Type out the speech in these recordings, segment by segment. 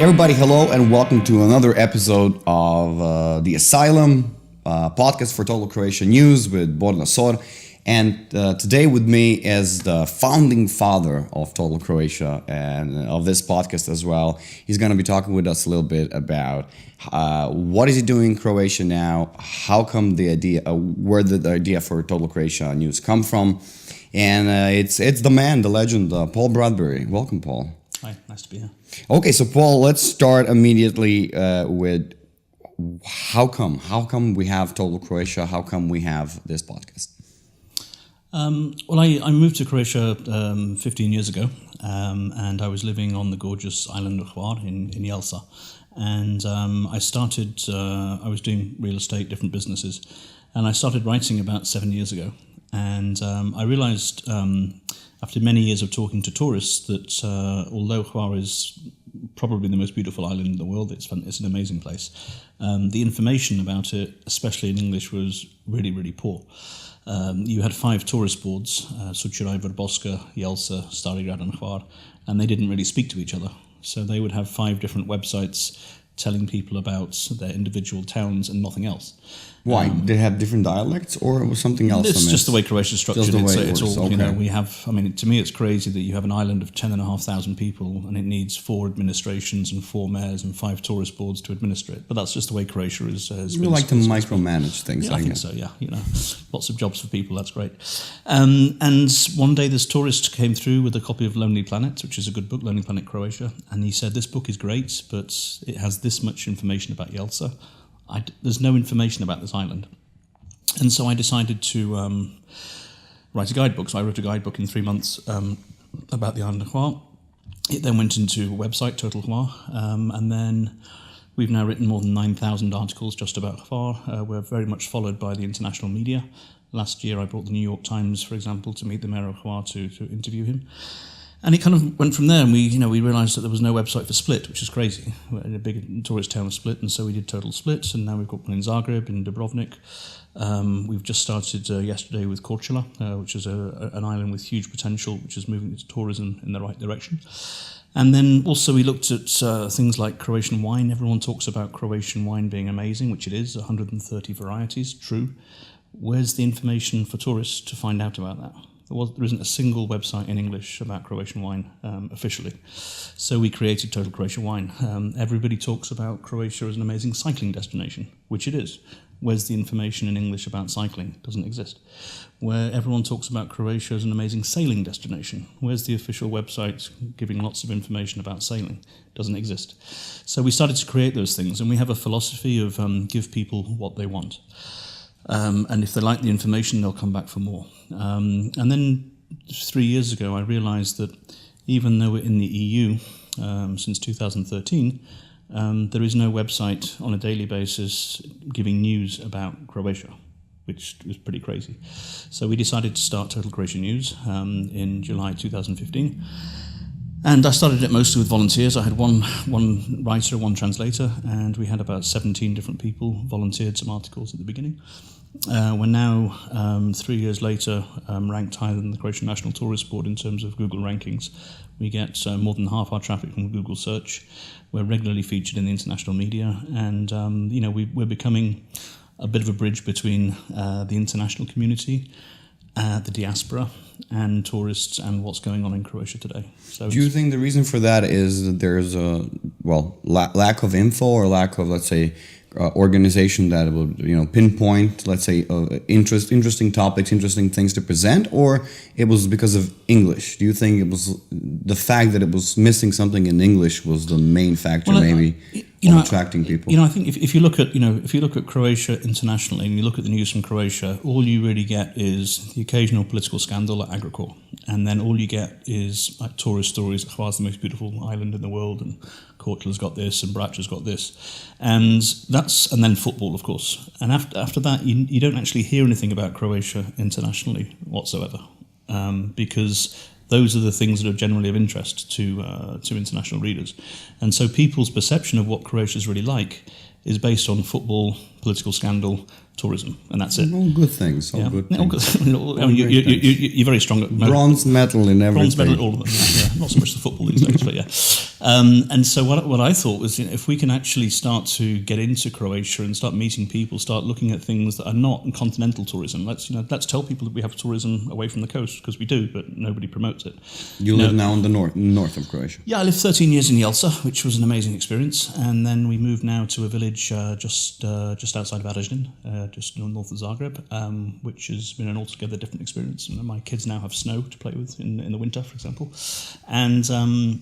Everybody, hello and welcome to another episode of the Asylum podcast for Total Croatia News with Borna Sor. And today with me is the founding father of Total Croatia and of this podcast as well. He's going to be talking with us a little bit about what is he doing in Croatia now, how come the idea, where did the idea for Total Croatia News come from. And it's the man, the legend, Paul Bradbury. Welcome, Paul. Hi, nice to be here. Okay, so Paul, let's start immediately with how come we have Total Croatia? How come we have this podcast? Well, I moved to Croatia 15 years ago, and I was living on the gorgeous island of Hvar in Jelsa. And I was doing real estate, different businesses, and I started writing about 7 years ago. And I realized after many years of talking to tourists that although Hvar is probably the most beautiful island in the world, it's an amazing place, the information about it, especially in English, was really, really poor. You had 5 tourist boards, Sučuraj, Vrboska, Jelsa, Stari Grad and Hvar, and they didn't really speak to each other. So they would have 5 different websites telling people about their individual towns and nothing else. Why? They have different dialects, or it was something else? It's just the way Croatia is structured. It's all, okay. You know, we have, I mean, to me it's crazy that you have an island of 10,500 people and it needs 4 administrations and 4 mayors and 5 tourist boards to administer it. But that's just the way Croatia is. You like to micromanage things, yeah, I think so, yeah. You know, lots of jobs for people, that's great. And one day this tourist came through with a copy of Lonely Planet, which is a good book, Lonely Planet Croatia, and he said, this book is great, but it has this much information about Jelsa. There's no information about this island. And so I decided to write a guidebook. So I wrote a guidebook in 3 months about the island of Hvar. It then went into a website, Total Hvar, and then we've now written more than 9,000 articles just about Hvar. We're very much followed by the international media. Last year I brought the New York Times, for example, to meet the mayor of Hvar to interview him. And it kind of went from there, and we realised that there was no website for Split, which is crazy. We're in a big tourist town of Split, and so we did Total Split, and now we've got one in Zagreb, in Dubrovnik. We've just started yesterday with Korčula, which is an island with huge potential, which is moving its tourism in the right direction. And then also we looked at things like Croatian wine. Everyone talks about Croatian wine being amazing, which it is, 130 varieties, true. Where's the information for tourists to find out about that? There isn't a single website in English about Croatian wine officially. So we created Total Croatia Wine. Everybody talks about Croatia as an amazing cycling destination, which it is. Where's the information in English about cycling? Doesn't exist. Where everyone talks about Croatia as an amazing sailing destination. Where's the official website giving lots of information about sailing? Doesn't exist. So we started to create those things, and we have a philosophy of give people what they want. And if they like the information, they'll come back for more. And then 3 years ago, I realised that even though we're in the EU since 2013, there is no website on a daily basis giving news about Croatia, which was pretty crazy. So we decided to start Total Croatia News in July 2015. And I started it mostly with volunteers. I had one writer, one translator, and we had about 17 different people volunteered some articles at the beginning. We're now, 3 years later, ranked higher than the Croatian National Tourist Board in terms of Google rankings. We get more than half our traffic from Google search. We're regularly featured in the international media, and we're becoming a bit of a bridge between the international community, the diaspora, and tourists, and what's going on in Croatia today. So do you think the reason for that is that there's a lack of info, or lack of, let's say, organization that would pinpoint, let's say, interesting topics, interesting things to present, or it was because of English? Do you think it was the fact that it was missing something in English was the main factor, of attracting people? I think if you look at Croatia internationally and you look at the news from Croatia, all you really get is the occasional political scandal at Agrokor, and then all you get is like tourist stories. Hvar's the most beautiful island in the world, and Korčula's got this, and Brač's got this, and then football, of course. And after that, you don't actually hear anything about Croatia internationally whatsoever, because those are the things that are generally of interest to international readers. And so people's perception of what Croatia is really like is based on football, political scandal, tourism, and that's it. All good things. All good things. I mean, you're very strong at bronze medal in everything. Bronze medal, all of them. Yeah. Not so much the football these days, but yeah. And so what I thought was, if we can actually start to get into Croatia and start meeting people, start looking at things that are not continental tourism. Let's tell people that we have tourism away from the coast, because we do, but nobody promotes it. You live now in the north of Croatia. Yeah, I lived 13 years in Jelsa, which was an amazing experience, and then we moved now to a village just outside of Varaždin, just north of Zagreb, which has been an altogether different experience. My kids now have snow to play with in the winter, for example, and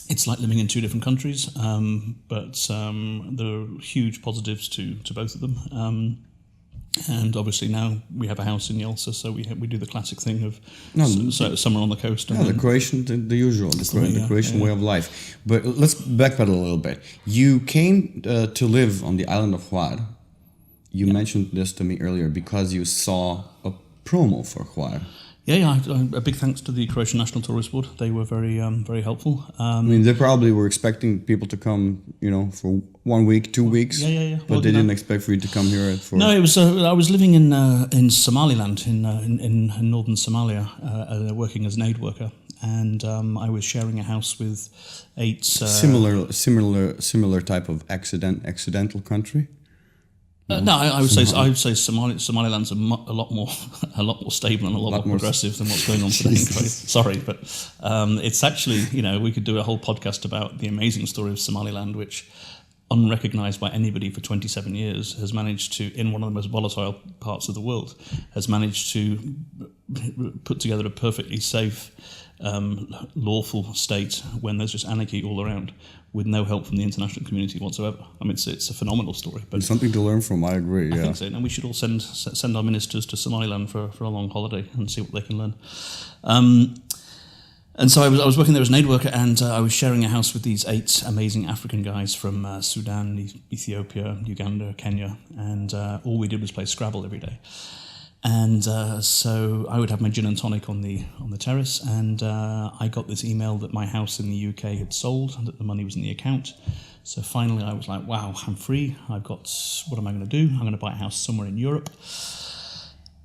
it's like living in two different countries, but there are huge positives to both of them. And obviously now we have a house in Jelsa, so we do the classic thing of summer on the coast. And the Croatian, the usual, the Croatian way of life. But let's backpedal a little bit. You came to live on the island of Hvar. You mentioned this to me earlier because you saw a promo for Hvar. Yeah. A big thanks to the Croatian National Tourist Board. They were very helpful. I mean, they probably were expecting people to come, for 1 week, 2 weeks. Yeah. But they didn't expect for you to come here for. No, it was. I was living in Somaliland, in northern Somalia, working as an aid worker, and I was sharing a house with 8. Similar type of accidental country. No, I would say Somaliland's a lot more stable and a lot more progressive than what's going on today in Croatia. Sorry, but it's actually, we could do a whole podcast about the amazing story of Somaliland, which, unrecognised by anybody for 27 years, has managed to, in one of the most volatile parts of the world, has managed to put together a perfectly safe, lawful state when there's just anarchy all around, with no help from the international community whatsoever. I mean, it's a phenomenal story. But it's something to learn from, I agree, yeah. I think so, and we should all send our ministers to Somaliland for a long holiday and see what they can learn. And so I was working there as an aid worker, and I was sharing a house with these 8 amazing African guys from Sudan, Ethiopia, Uganda, Kenya, and all we did was play Scrabble every day. And so I would have my gin and tonic on the terrace, and I got this email that my house in the UK had sold, and that the money was in the account. So finally I was like, wow, I'm free. What am I going to do? I'm going to buy a house somewhere in Europe.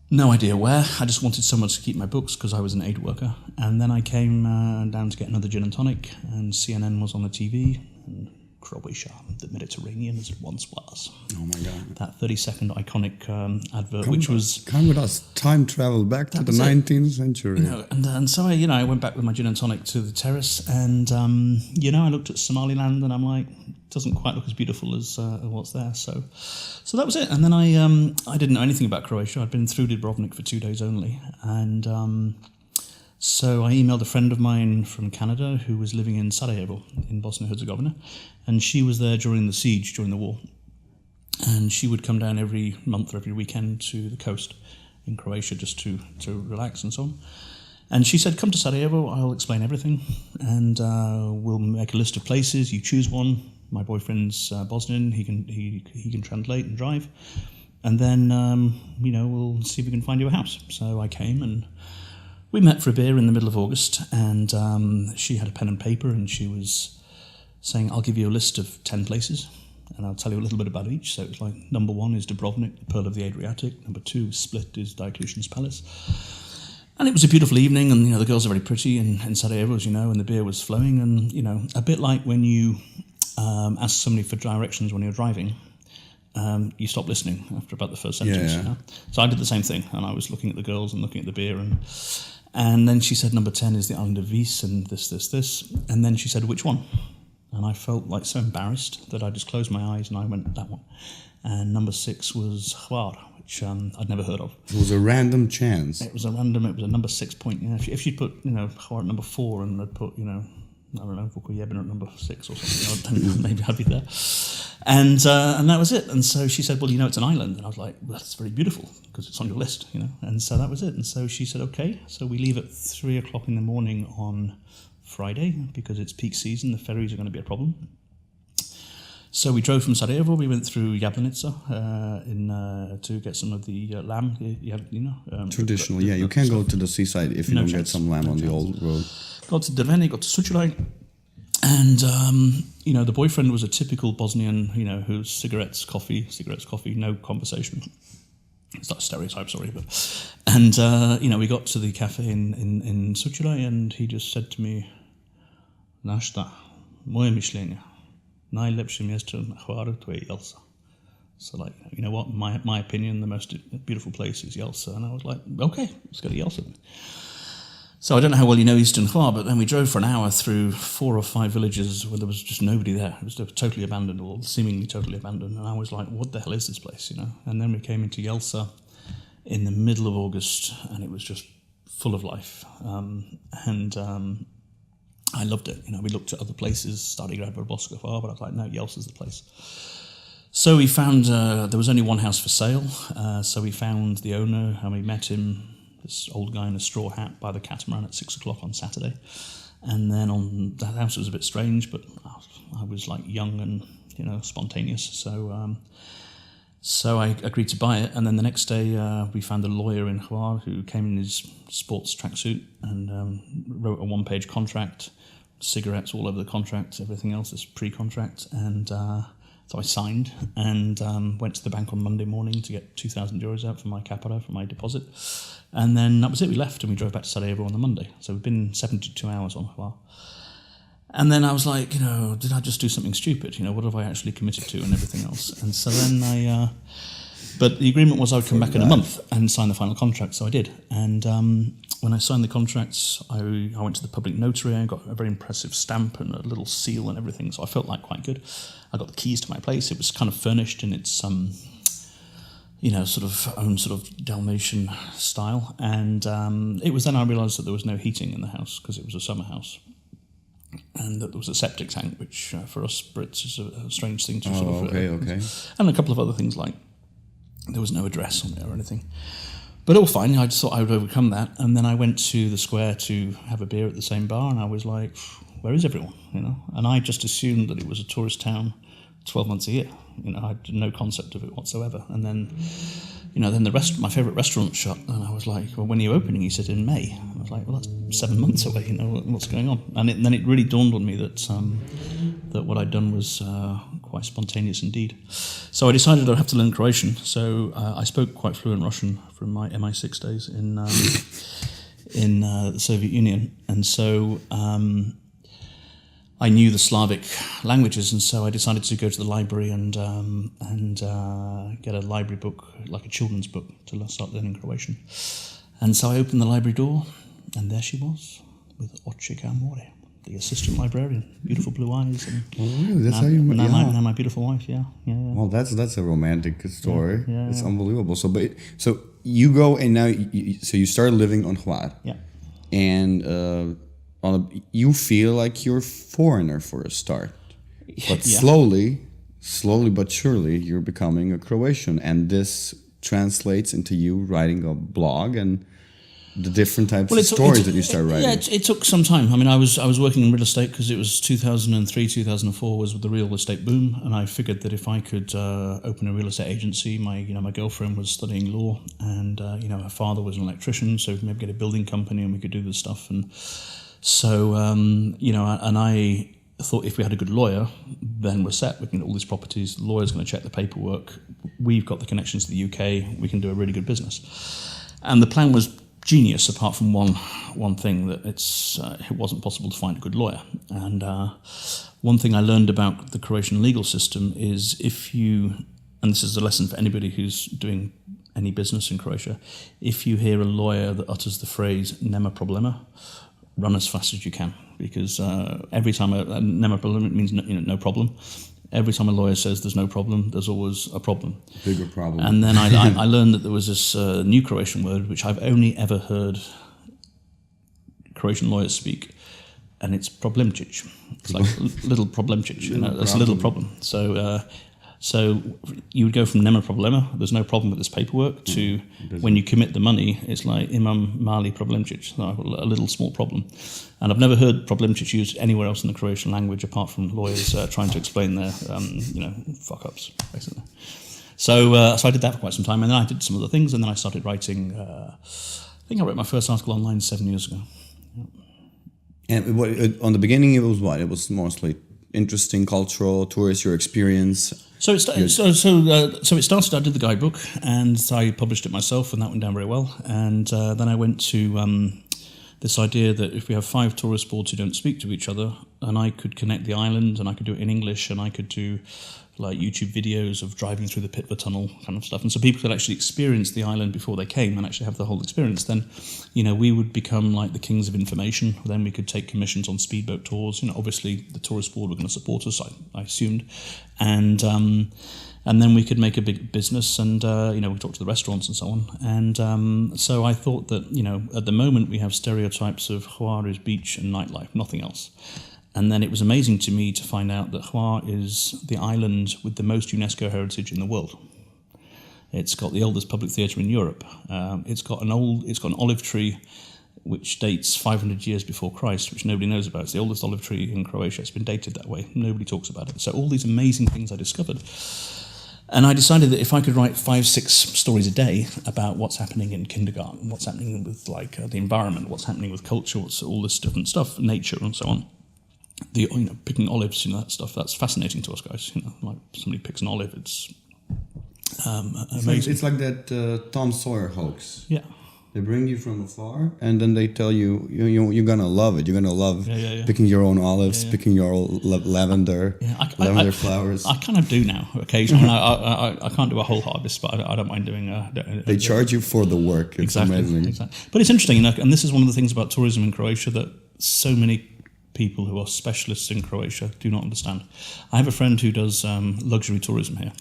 No idea where. I just wanted someone to keep my books because I was an aid worker. And then I came down to get another gin and tonic, and CNN was on the TV, and Croatia, the Mediterranean as it once was. Oh my God. That 30-second iconic advert, which was... Come with us, time travel back to the 19th century. And so I went back with my gin and tonic to the terrace, and, I looked at Somaliland, and I'm like, it doesn't quite look as beautiful as what's there. So that was it. And then I didn't know anything about Croatia. I'd been through Dubrovnik for 2 days only, and... So I emailed a friend of mine from Canada who was living in Sarajevo in Bosnia-Herzegovina, and she was there during the siege, during the war. And she would come down every month or every weekend to the coast in Croatia just to relax and so on. And she said, come to Sarajevo, I'll explain everything, and we'll make a list of places, you choose one. My boyfriend's Bosnian, he can translate and drive. And then, we'll see if we can find you a house. So I came, and we met for a beer in the middle of August, and she had a pen and paper, and she was saying, I'll give you a list of 10 places, and I'll tell you a little bit about each. So it's like, number 1 is Dubrovnik, the Pearl of the Adriatic. Number 2, Split, is Diocletian's Palace. And it was a beautiful evening, and, the girls are very pretty in Sarajevo, as you know, and the beer was flowing, and, a bit like when you ask somebody for directions when you're driving, you stop listening after about the first sentence. Yeah. So I did the same thing, and I was looking at the girls and looking at the beer, and then she said number 10 is the island of Vis, and this, and then she said, which one? And I felt like so embarrassed that I just closed my eyes and I went, that one. And number 6 was Hvar, which I'd never heard of. It was a random chance. It was a number 6 point. If she'd put, Hvar at number 4 and I'd put, I don't know, Vukojebina at number 6 or something, maybe I'd be there. And that was it. And so she said, well, it's an island. And I was like, well, that's very beautiful because it's on your list, And so that was it. And so she said, okay. So we leave at 3 o'clock in the morning on Friday because it's peak season. The ferries are going to be a problem. So we drove from Sarajevo. We went through Jablanica to get some of the lamb. Traditional, yeah. You can't go to the seaside if you don't get some lamb on the old road. Got to Drveni, got to Sučuraj, and the boyfriend was a typical Bosnian, who's cigarettes, coffee, no conversation. It's not a stereotype, sorry, but and we got to the cafe in Sučuraj, and he just said to me, "Nashta," moje mišljenje, najlepše mjesto na Hvaru to je Jelsa. So like, you know what, my opinion, the most beautiful place is Jelsa. And I was like, okay, let's go to Jelsa then. So I don't know how well you know Eastern Hvar, but then we drove for an hour through 4 or 5 villages where there was just nobody there. It was totally abandoned, or seemingly totally abandoned. And I was like, what the hell is this place, you know? And then we came into Jelsa in the middle of August, and it was just full of life. I loved it. You know, we looked at other places, Stari Grad Boska Hvar, but I was like, no, Jelsa's the place. So we found, there was only one house for sale. So we found the owner, and we met him, this old guy in a straw hat by the catamaran at 6 o'clock on Saturday. And then on the house was a bit strange, but I was like young and, you know, spontaneous. So I agreed to buy it. And then the next day we found a lawyer in Hvar who came in his sports tracksuit and wrote a 1-page contract, cigarettes all over the contract, everything else is pre-contract. And so I signed and went to the bank on Monday morning to get 2,000 euros out for my capita, for my deposit. And then that was it. We left and we drove back to Sarajevo on the Monday. So we've been 72 hours on Hvar. And then I was like, you know, did I just do something stupid? You know, what have I actually committed to and everything else? And so then but the agreement was I would come back in a month and sign the final contract, so I did. And when I signed the contracts, I went to the public notary and got a very impressive stamp and a little seal and everything, so I felt like quite good. I got the keys to my place. It was kind of furnished in its, you know, sort of own sort of Dalmatian style. And it was then I realised that there was no heating in the house because it was a summer house. And that there was a septic tank, which for us Brits is a strange thing to okay. And a couple of other things like there was no address on there or anything. But all fine, I just thought I would overcome that. And then I went to the square to have a beer at the same bar, and I was like, where is everyone? You know? And I just assumed that it was a tourist town 12 months a year. You know, I had no concept of it whatsoever. And then, you know, then my favourite restaurant shut, and I was like, well, when are you opening? He said, in May. And I was like, well, that's 7 months away, you know, what's going on? And then it really dawned on me that that what I'd done was quite spontaneous indeed. So I decided I'd have to learn Croatian. So I spoke quite fluent Russian from my MI6 days in the Soviet Union. And so I knew the Slavic languages, and so I decided to go to the library and get a library book, like a children's book, to start learning Croatian. And so I opened the library door, and there she was, with Oče More, the assistant librarian, beautiful blue eyes. And really? That's how you met? Now my beautiful wife, yeah. Well, that's a romantic story. Yeah, it's unbelievable. So you go and now you start living on Hvar. Yeah. And you feel like you're a foreigner for a start, but Yeah. slowly but surely, you're becoming a Croatian, and this translates into you writing a blog and the different types of stories that you start writing. Yeah, it took some time. I mean, I was working in real estate because it was 2003, 2004 was the real estate boom, and I figured that if I could open a real estate agency, my girlfriend was studying law, and her father was an electrician, so maybe get a building company and we could do this stuff. And so and I thought if we had a good lawyer, then we're set. We can get all these properties. The lawyer's going to check the paperwork. We've got the connections to the UK. We can do a really good business. And the plan was genius, apart from one thing, that it wasn't possible to find a good lawyer. And one thing I learned about the Croatian legal system is and this is a lesson for anybody who's doing any business in Croatia, if you hear a lawyer that utters the phrase "nema problema," run as fast as you can, because every time "nema problema" means no problem. Every time a lawyer says there's no problem, there's always a problem. Bigger problem. And then I learned that there was this new Croatian word, which I've only ever heard Croatian lawyers speak, and it's problemčić. It's like little problemčić. That's a little problem. So you would go from nema problema, there's no problem with this paperwork, to when you commit the money, it's like imam mali problemčić, a little small problem. And I've never heard problemčić used anywhere else in the Croatian language apart from lawyers trying to explain their fuck-ups, basically. So I did that for quite some time, and then I did some other things, and then I started writing. I think I wrote my first article online 7 years ago. Yeah. And on the beginning, it was what? It was mostly interesting, cultural, tourist, your experience. So it started. I did the guidebook, and I published it myself, and that went down very well. And then I went to this idea that if we have 5 tourist boards who don't speak to each other, and I could connect the island, and I could do it in English, and I could do like YouTube videos of driving through the Pitva tunnel kind of stuff, and so people could actually experience the island before they came and actually have the whole experience, then, we would become like the kings of information. Then we could take commissions on speedboat tours. Obviously the tourist board were going to support us, I assumed, and then we could make a big business, and we talked to the restaurants and so on. And so I thought that at the moment we have stereotypes of Hvar beach and nightlife, nothing else. And then it was amazing to me to find out that Hvar is the island with the most UNESCO heritage in the world. It's got the oldest public theatre in Europe. It's got an olive tree which dates 500 years before Christ, which nobody knows about. It's the oldest olive tree in Croatia. It's been dated that way. Nobody talks about it. So all these amazing things I discovered. And I decided that if I could write 5-6 stories a day about what's happening in kindergarten, what's happening with the environment, what's happening with culture, what's all this different stuff, nature and so on. Picking olives, that stuff, that's fascinating to us guys. Like somebody picks an olive, it's amazing. It's like that Tom Sawyer hoax. Yeah. They bring you from afar, and then they tell you, you're gonna love it. You're gonna love picking your own olives, picking your own lavender, lavender flowers. I kind of do now occasionally. I can't do a whole harvest, but I don't mind doing They charge you for the work. It's amazing. Exactly. But it's interesting, and this is one of the things about tourism in Croatia that so many people who are specialists in Croatia do not understand. I have a friend who does luxury tourism here,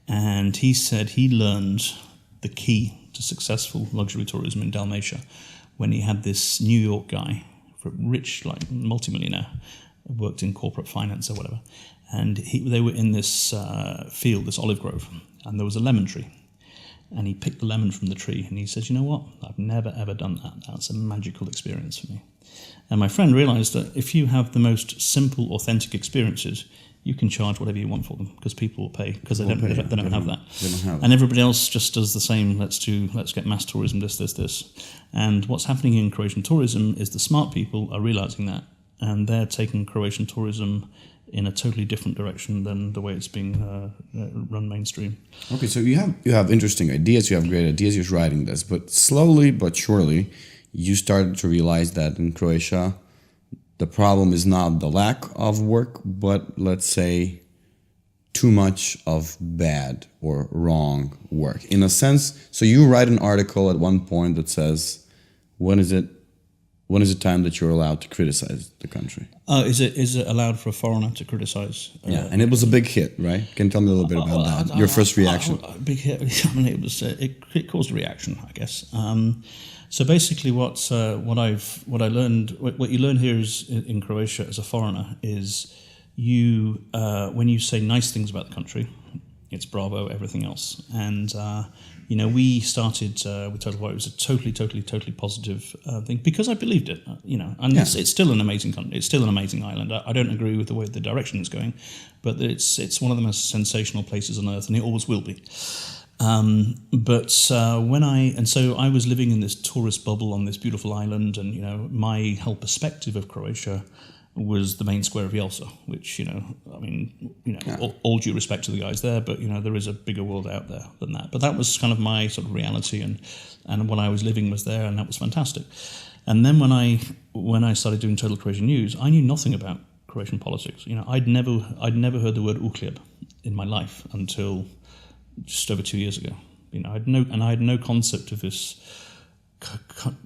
and he said he learned the key to successful luxury tourism in Dalmatia when he had this New York guy, rich, like multimillionaire, worked in corporate finance or whatever, and they were in this field, this olive grove, and there was a lemon tree, and he picked the lemon from the tree, and he says, you know what, I've never ever done that. That's a magical experience for me. And my friend realised that if you have the most simple, authentic experiences, you can charge whatever you want for them because people will pay because they don't have that. And everybody else just does the same. Let's get mass tourism, this. And what's happening in Croatian tourism is the smart people are realising that, and they're taking Croatian tourism in a totally different direction than the way it's being run mainstream. Okay, so you have interesting ideas, you have great ideas, you're writing this, but slowly but surely you started to realize that in Croatia the problem is not the lack of work, but let's say too much of bad or wrong work. In a sense, so you write an article at one point that says, when is the time that you're allowed to criticize the country? Is it allowed for a foreigner to criticize? And it was a big hit, right? Can you tell me a little bit about that? Your first reaction? Big hit. I mean, it caused a reaction, I guess. So basically, what you learn here is in Croatia as a foreigner is when you say nice things about the country, it's bravo, everything else. And we started with Total Croatia. It was a totally positive thing because I believed it. And it's still an amazing country. It's still an amazing island. I don't agree with the way the direction it's going, but it's one of the most sensational places on earth, and it always will be. So I was living in this tourist bubble on this beautiful island, and my whole perspective of Croatia was the main square of Jelsa, which all due respect to the guys there, but there is a bigger world out there than that. But that was kind of my sort of reality, and what I was living was there, and that was fantastic. And then when I started doing Total Croatian News, I knew nothing about Croatian politics. I'd never heard the word uhljeb in my life until just over 2 years ago. I had no concept of this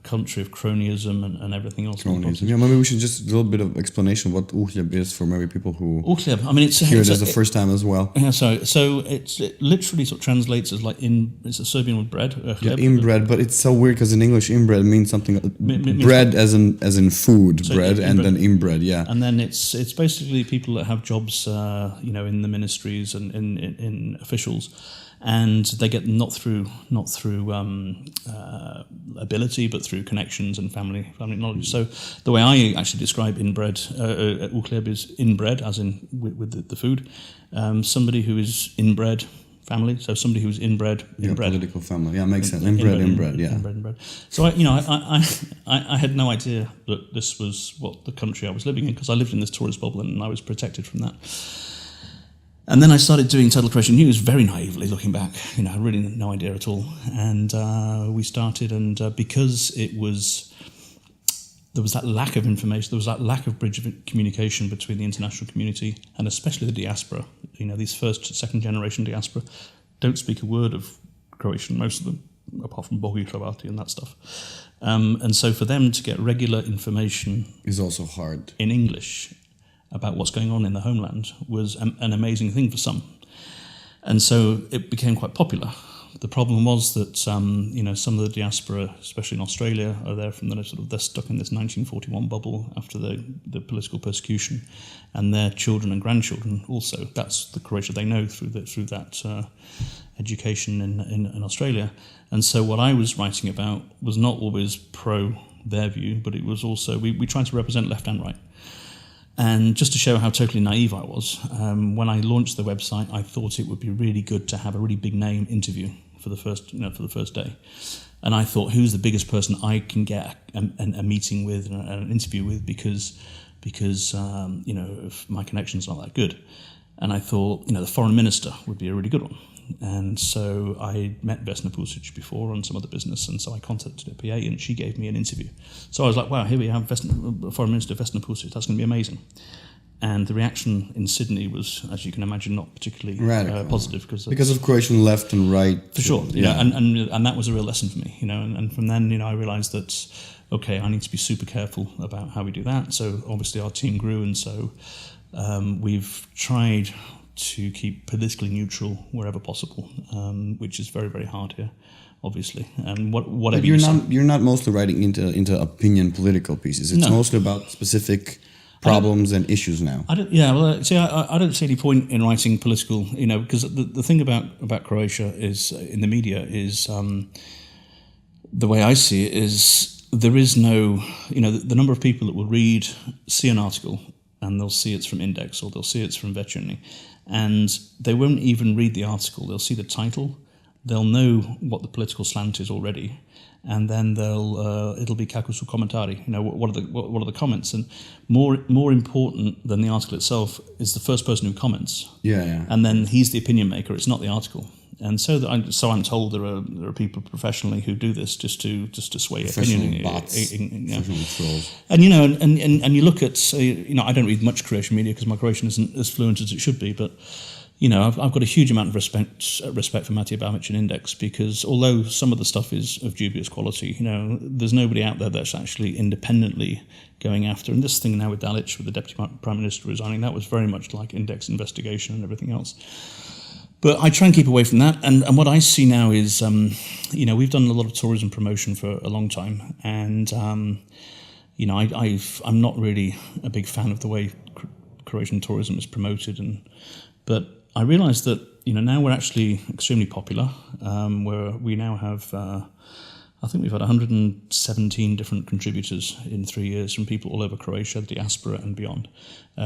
country of cronyism and everything else. Cronyism. Yeah, maybe we should just a little bit of explanation what uhljeb is for maybe people who uhljeb. I mean, hear it as the first time as well. Yeah, so it literally sort of translates as like it's a Serbian with bread. Inbred, but it's so weird because in English inbred means something bread as in food, so bread, and then inbred, yeah. And then it's basically people that have jobs, in the ministries and in officials. And they get not through ability, but through connections and family knowledge. So the way I actually describe inbred, uhljeb is inbred, as in with the food. Somebody who is inbred family, so somebody who's inbred. Political family, yeah, makes sense. Inbred, yeah. Inbred. So I had no idea that this was what the country I was living in, because I lived in this tourist bubble and I was protected from that. And then I started doing Total Croatian News very naively, looking back. I really had no idea at all. And we started, and because it was there was that lack of information, there was that lack of bridge of communication between the international community and especially the diaspora. These first, second generation diaspora don't speak a word of Croatian, most of them, apart from Bogi, Hrvati and that stuff. And so for them to get regular information is also hard in English about what's going on in the homeland was an amazing thing for some. And so it became quite popular. The problem was that some of the diaspora, especially in Australia, are there from they're stuck in this 1941 bubble after the political persecution, and their children and grandchildren also. That's the Croatia they know through that education in Australia. And so what I was writing about was not always pro their view, but it was also we tried to represent left and right. And just to show how totally naive I was, when I launched the website, I thought it would be really good to have a really big name interview for the first day. And I thought, who's the biggest person I can get a meeting with and an interview with because if my connection's not that good. And I thought, the foreign minister would be a really good one. And so I met Vesna Pusic before on some other business, and so I contacted her PA, and she gave me an interview. So I was like, wow, here we have Foreign Minister Vesna Pusic, that's going to be amazing. And the reaction in Sydney was, as you can imagine, not particularly positive. Because of Croatian left and right. For sure, yeah. And that was a real lesson for me, and from then, I realised that, okay, I need to be super careful about how we do that. So obviously our team grew, and so we've tried to keep politically neutral wherever possible, which is very, very hard here, obviously. And whatever but you're not mostly writing into opinion political pieces. It's mostly about specific problems and issues now. I don't see any point in writing political, because the thing about Croatia is in the media is the way I see it is there is no, the number of people that will see an article and they'll see it's from Index or they'll see it's from Večernji, and they won't even read the article. They'll see the title, they'll know what the political slant is already, and then it'll be kako su komentari. What are the comments? And more important than the article itself is the first person who comments. Yeah. And then he's the opinion maker. It's not the article. And so I'm told there are people professionally who do this just to sway opinion. Bots, professional trolls. And you look at I don't read much Croatian media because my Croatian isn't as fluent as it should be, but I've got a huge amount of respect for Matija Babić and Index, because although some of the stuff is of dubious quality, there's nobody out there that's actually independently going after. And this thing now with Dalic, with the Deputy Prime Minister resigning, that was very much like Index investigation and everything else. But I try and keep away from that. And what I see now is, we've done a lot of tourism promotion for a long time. And, I'm not really a big fan of the way Croatian tourism is promoted. But I realised that, now we're actually extremely popular. We now have, I think we've had 117 different contributors in 3 years from people all over Croatia, the diaspora and beyond.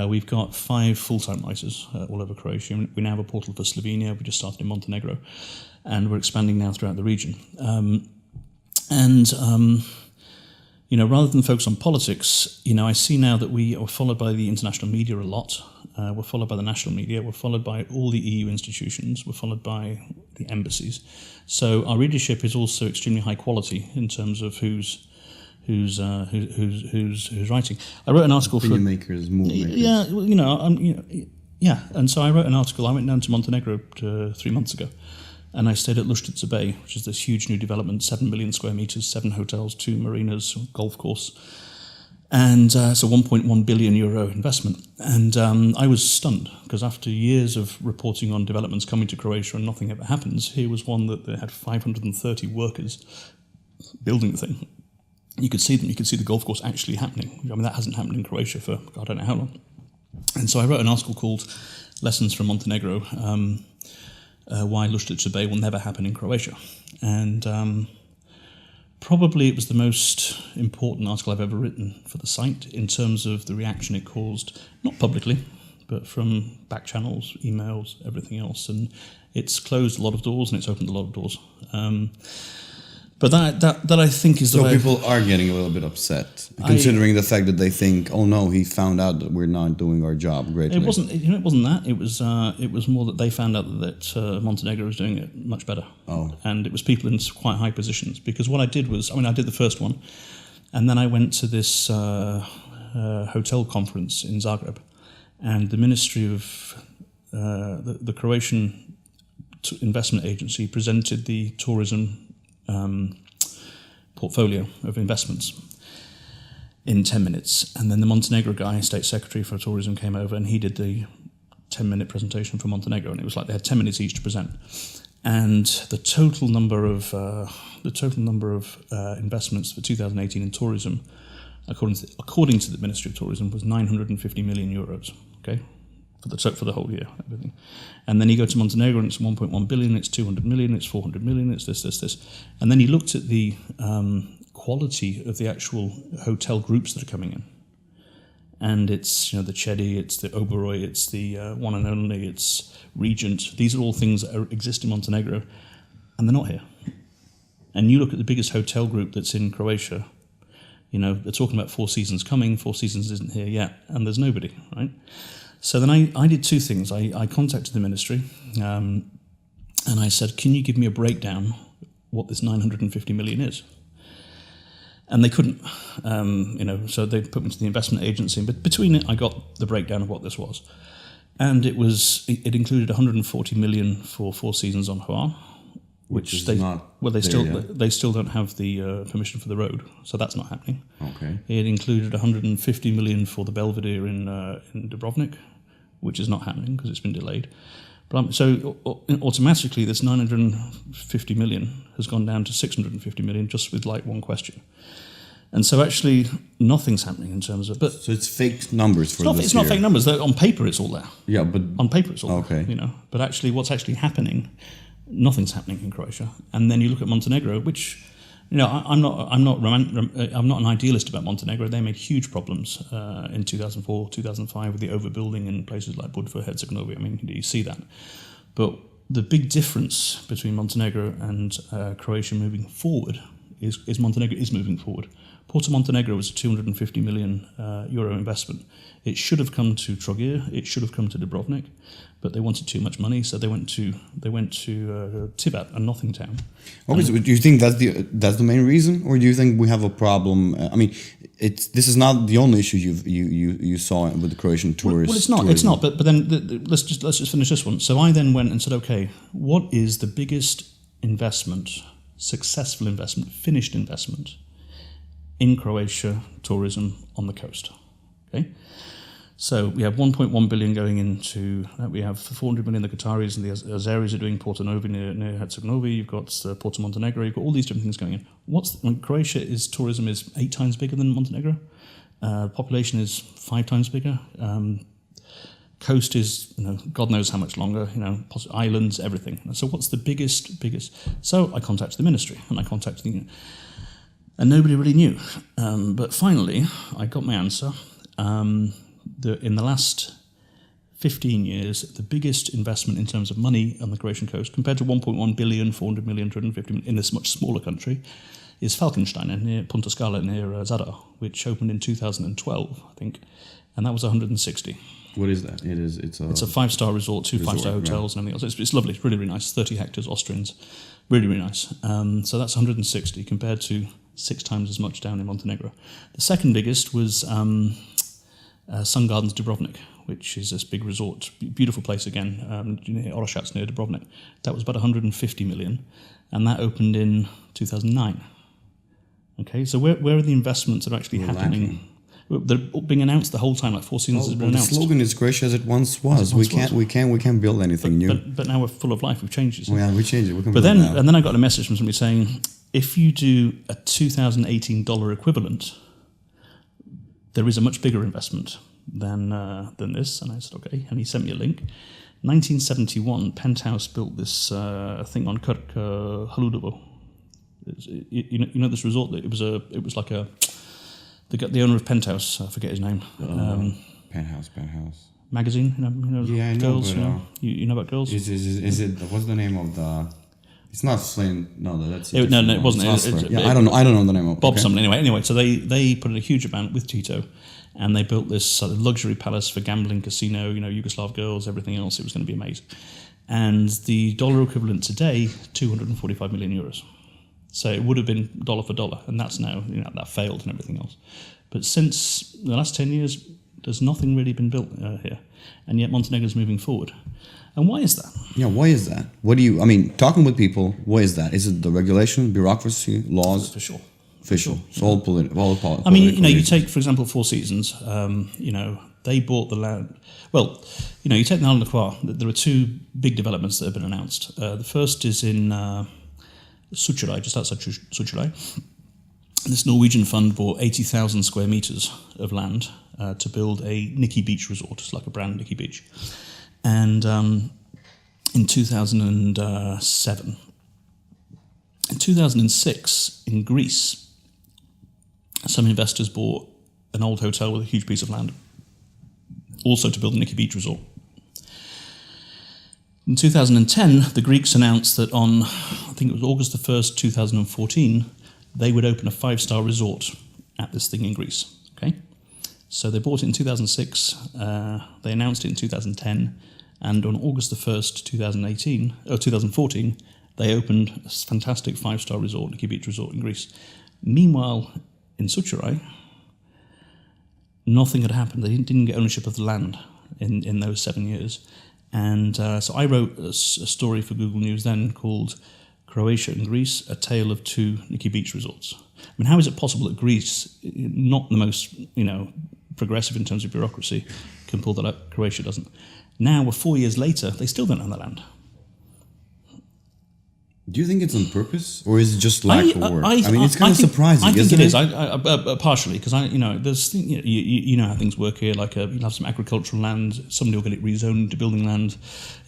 We've got 5 full-time writers all over Croatia. We now have a portal for Slovenia. We just started in Montenegro, and we're expanding now throughout the region. Rather than focus on politics, I see now that we are followed by the international media a lot. We're followed by the national media. We're followed by all the EU institutions. We're followed by the embassies. So our readership is also extremely high quality in terms of who's writing. I wrote an article opinion makers, move makers. Yeah. And so I wrote an article. I went down to Montenegro 3 months ago, and I stayed at Luštica Bay, which is this huge new development, 7 million square meters, 7 hotels, 2 marinas, golf course. And it's a 1.1 billion euro investment. And I was stunned, because after years of reporting on developments coming to Croatia and nothing ever happens, here was one that they had 530 workers building the thing. You could see them, you could see the golf course actually happening. I mean, that hasn't happened in Croatia for I don't know how long. And so I wrote an article called Lessons from Montenegro, Why Luštica Bay Will Never Happen in Croatia. And probably it was the most important article I've ever written for the site in terms of the reaction it caused, not publicly, but from back channels, emails, everything else. And it's closed a lot of doors and it's opened a lot of doors. But that I think is the way... So people are getting a little bit upset, considering the fact that they think, oh no, he found out that we're not doing our job greatly. It wasn't that. It was more that they found out that Montenegro was doing it much better. Oh. And it was people in quite high positions. Because what I did was, I did the first one, And then I went to this hotel conference in Zagreb, and the Ministry of the Croatian investment agency presented the tourism portfolio of investments in 10 minutes. And then the Montenegro guy, State Secretary for Tourism, came over and he did the 10-minute presentation for Montenegro, and it was like they had 10 minutes each to present. And the total number of investments for 2018 in tourism, according to the Ministry of Tourism, was 950 million euros. Okay, for the whole year, everything. And then you go to Montenegro, and it's 1.1 billion, it's 200 million, it's 400 million, it's this. And then he looked at the quality of the actual hotel groups that are coming in. And it's the Chedi, it's the Oberoi, it's the One and Only, it's Regent. These are all things that exist in Montenegro, and they're not here. And you look at the biggest hotel group that's in Croatia, they're talking about Four Seasons coming, Four Seasons isn't here yet, and there's nobody, right? So then I did two things. I contacted the ministry, and I said, can you give me a breakdown what this 950 million is? And they couldn't, so they put me to the investment agency. But between it, I got the breakdown of what this was. And it included 140 million for Four Seasons on Hvar, which they still don't have the permission for the road, so that's not happening. Okay. It included 150 million for the Belvedere in Dubrovnik, which is not happening because it's been delayed. But so automatically, this 950 million has gone down to 650 million just with like one question. And so actually, nothing's happening in terms of. So it's fake numbers for this It's not fake numbers. On paper, it's all there. Yeah, but on paper, it's all okay. there. But actually, what's actually happening? Nothing's happening in Croatia. And then you look at Montenegro, which. I'm not an idealist about Montenegro. They made huge problems in 2004, 2005 with the overbuilding in places like Budva, Herzegovina. I mean, you see that. But the big difference between Montenegro and Croatia moving forward is Montenegro is moving forward. Porto Montenegro was a 250 million euro investment. It should have come to Trogir. It should have come to Dubrovnik, but they wanted too much money, so they went to Tivat, a nothing town. Okay, so do you think that's the main reason, or do you think we have a problem? This is not the only issue you saw with the Croatian tourists. Well, it's not. But then let's just finish this one. So I then went and said, okay, what is the biggest investment, successful investment, finished investment in Croatia tourism on the coast? Okay. So we have 1.1 billion going into that. We have 400 million the Qataris and the Azeris are doing Porto Novi near Herzegovina. You've got Porto Montenegro. You've got all these different things going in. Croatia tourism is 8 times bigger than Montenegro. Population is 5 times bigger. Coast is God knows how much longer. Islands, everything. So what's the biggest? So I contacted the ministry and I contacted and nobody really knew. But finally, I got my answer. In the last 15 years, the biggest investment in terms of money on the Croatian coast, compared to 1.1 billion, 400 million, 250 million in this much smaller country, is Falkenstein near Punta Scala near Zadar, which opened in 2012, I think, and that was 160. What is that? It's a 5-star resort, 2 5-star hotels and everything else. It's lovely. It's really, really nice. 30 hectares, Austrians, really, really nice. So that's 160 compared to 6 times as much down in Montenegro. The second biggest was Sun Gardens Dubrovnik, which is this big resort, beautiful place again, Orošac near Dubrovnik. That was about 150 million, and that opened in 2009. Okay, so where are the investments that are actually happening? They're being announced the whole time, like Four Seasons has been announced. The slogan is Croatia as it once was. We can't build anything new. But now we're full of life. We've changed it. Yeah, we changed it. We can then I got a message from somebody saying, if you do a 2018 dollar equivalent, there is a much bigger investment than this. And I said, okay. And he sent me a link. 1971, Penthouse built this thing on Krk Haludovo. You know this resort. It was like the owner of Penthouse. I forget his name. Penthouse. Magazine. Yeah, I know. Girls. But, you know about girls. Is it? What's the name of the? It's not Flynn. No, that's it. No, it wasn't. I don't know. I don't know the name of. Bob something. Anyway. So they put in a huge amount with Tito, and they built this luxury palace for gambling, casino. Yugoslav girls, everything else. It was going to be amazing. And the dollar equivalent today, 245 million euros. So it would have been dollar for dollar, and that's now, that failed and everything else. But since the last 10 years, there's nothing really been built here, and yet Montenegro's moving forward. And why is that? Yeah, why is that? Talking with people, why is that? Is it the regulation, bureaucracy, laws? For sure. Official. It's all political. You take, for example, Four Seasons. They bought the land. Well, you take the Island of Croix. There are two big developments that have been announced. The first is in Sucharaj, just outside Sucharaj. This Norwegian fund bought 80,000 square meters of land to build a Nikki Beach resort. It's like a brand Nikki Beach. And in 2007. In 2006, in Greece, some investors bought an old hotel with a huge piece of land, also to build a Nikki Beach resort. In 2010, the Greeks announced that on, I think it was August the 1st, 2014, they would open a 5-star resort at this thing in Greece. Okay, so they bought it in 2006, they announced it in 2010, and on August the 1st, 2014, they opened a fantastic 5-star resort, Nikki Beach resort in Greece. Meanwhile, in Sucharaj, nothing had happened. They didn't get ownership of the land in those 7 years. And so I wrote a story for Google News then called Croatia and Greece, A Tale of Two Nikki Beach Resorts. I mean, how is it possible that Greece, not the most, progressive in terms of bureaucracy, can pull that up? Croatia doesn't. Now, we're 4 years later, they still don't own the land. Do you think it's on purpose, or is it just lack of work? It's kind of surprising. I think isn't it is. Partially, because there's you know how things work here. Like you'll have some agricultural land, somebody will get it rezoned to building land,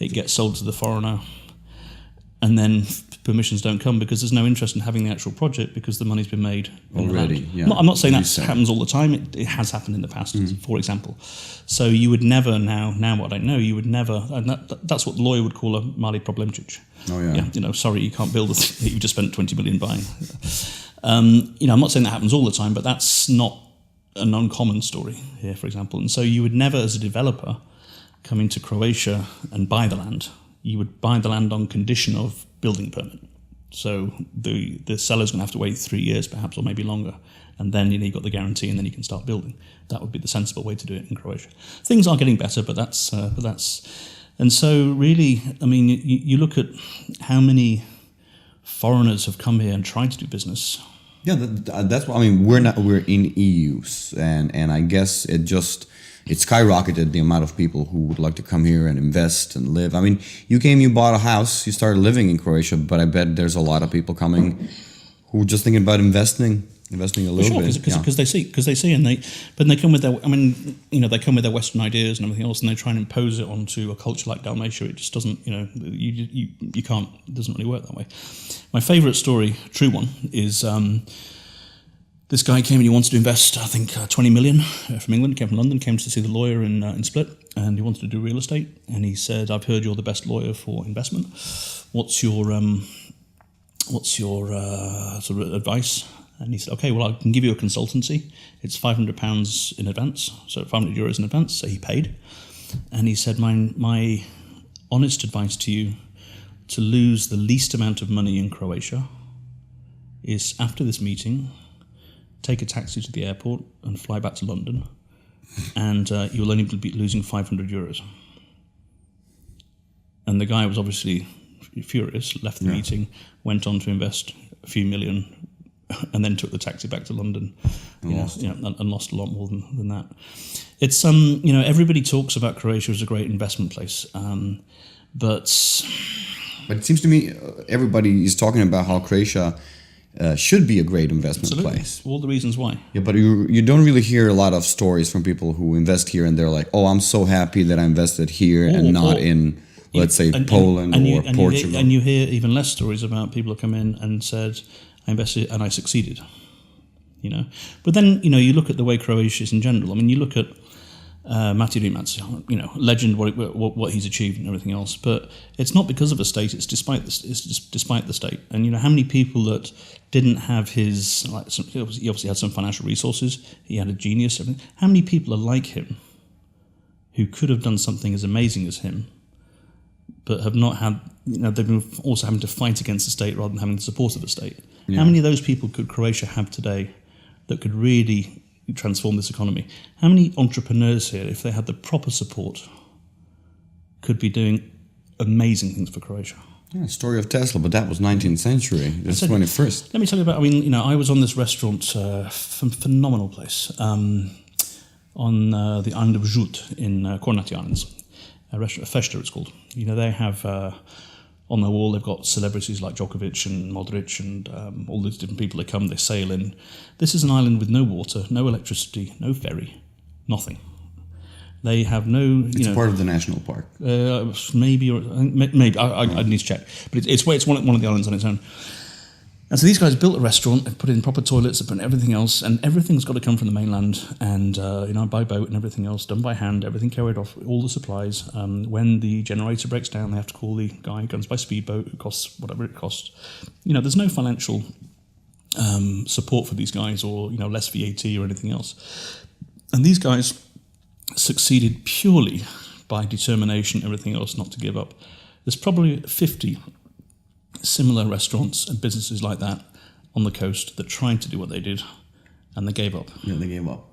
it gets sold to the foreigner, and then permissions don't come because there's no interest in having the actual project because the money's been made already. Yeah. I'm not saying that happens all the time. It has happened in the past, for example. So you would never now what I know, you would never, and that's what the lawyer would call a mali problemčić. Oh yeah. Sorry, you can't build a thing that you just spent 20 million buying. I'm not saying that happens all the time, but that's not an uncommon story here, for example. And so you would never, as a developer, come into Croatia and buy the land. You would buy the land on condition of building permit. So the seller's going to have to wait 3 years, perhaps, or maybe longer, and then you've got the guarantee, and then you can start building. That would be the sensible way to do it in Croatia. Things are getting better, but that's. And so, really, you look at how many foreigners have come here and tried to do business. Yeah, that's what we're in EU, and I guess it skyrocketed the amount of people who would like to come here and invest and live. You bought a house, you started living in Croatia, but I bet there's a lot of people coming who are just thinking about investing a little bit. Because they see, and they come with their, they come with their Western ideas and everything else, and they try and impose it onto a culture like Dalmatia. It just doesn't, you can't. It doesn't really work that way. My favourite story, true one, is. This guy came and he wanted to invest, I think, 20 million from England. Came from London, came to see the lawyer in Split, and he wanted to do real estate. And he said, "I've heard you're the best lawyer for investment. What's your sort of advice?" And he said, "Okay, well, I can give you a consultancy. It's £500 in advance, so 500 euros in advance." So he paid, and he said, "My honest advice to you, to lose the least amount of money in Croatia, is after this meeting." Take a taxi to the airport and fly back to London, and you will only be losing 500 euros. And the guy was obviously furious, left the meeting, went on to invest a few million, and then took the taxi back to London, and lost a lot more than that. It's everybody talks about Croatia as a great investment place, but it seems to me everybody is talking about how Croatia should be a great investment place. All the reasons why. Yeah, but you don't really hear a lot of stories from people who invest here and they're like, "Oh, I'm so happy that I invested here and not in, let's say, Poland or Portugal." And you hear even less stories about people who come in and said, "I invested and I succeeded." But then you look at the way Croatia is in general. You look at Mate Rimac, legend, what he's achieved and everything else. But it's not because of a state; it's despite the state. And how many people that didn't have his he obviously had some financial resources. He had a genius. Everything. How many people are like him who could have done something as amazing as him, but have not had? They've been also having to fight against the state rather than having the support of the state. How many of those people could Croatia have today that could really transform this economy? How many entrepreneurs here, if they had the proper support, could be doing amazing things for Croatia? Yeah, story of Tesla, but that was 19th century. This is 21st. Let me tell you about, I was on this restaurant, phenomenal place, on the island of Žut in Kornati Islands. A restaurant, Festa it's called. They have, on their wall, they've got celebrities like Djokovic and Modric and all these different people that come, they sail in. This is an island with no water, no electricity, no ferry, nothing. They have no. It's part of the national park. Maybe I need to check, but it's one of the islands on its own. And so these guys built a restaurant, they put in proper toilets, they put in everything else, and everything's got to come from the mainland, and by boat and everything else, done by hand, everything carried off, all the supplies. When the generator breaks down, they have to call the guy who comes by speedboat, who costs whatever it costs. There's no financial support for these guys, or less VAT or anything else. And these guys succeeded purely by determination, everything else, not to give up. There's probably 50 similar restaurants and businesses like that on the coast that tried to do what they did, and they gave up. Yeah, they gave up.